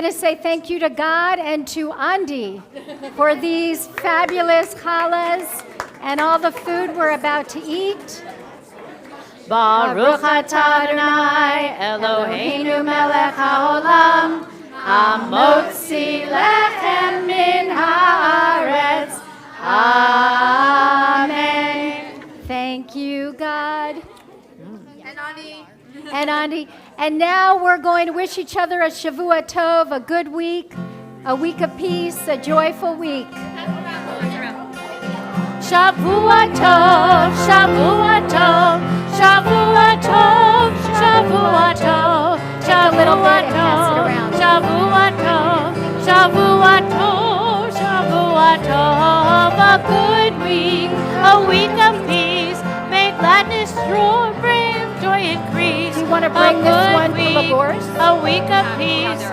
going to say thank you to God and to Andy for these fabulous challahs and all the food we're about to eat. Baruch atah Adonai Eloheinu melech haolam hamotzi lechem min haaretz. Amen. Thank you, God. And Andy. And now we're going to wish each other a Shavua Tov, a good week, a week of peace, a joyful week. Shavua Tov, Shavua Tov, Shavua Tov, Shavua Tov, Shavua Tov, Shavua Tov, Shavua Tov, Shavua Tov, a good week, a week of peace, may gladness bring joy increase. Do you want to bring this one from the boards? A week of peace,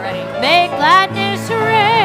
may gladness reign.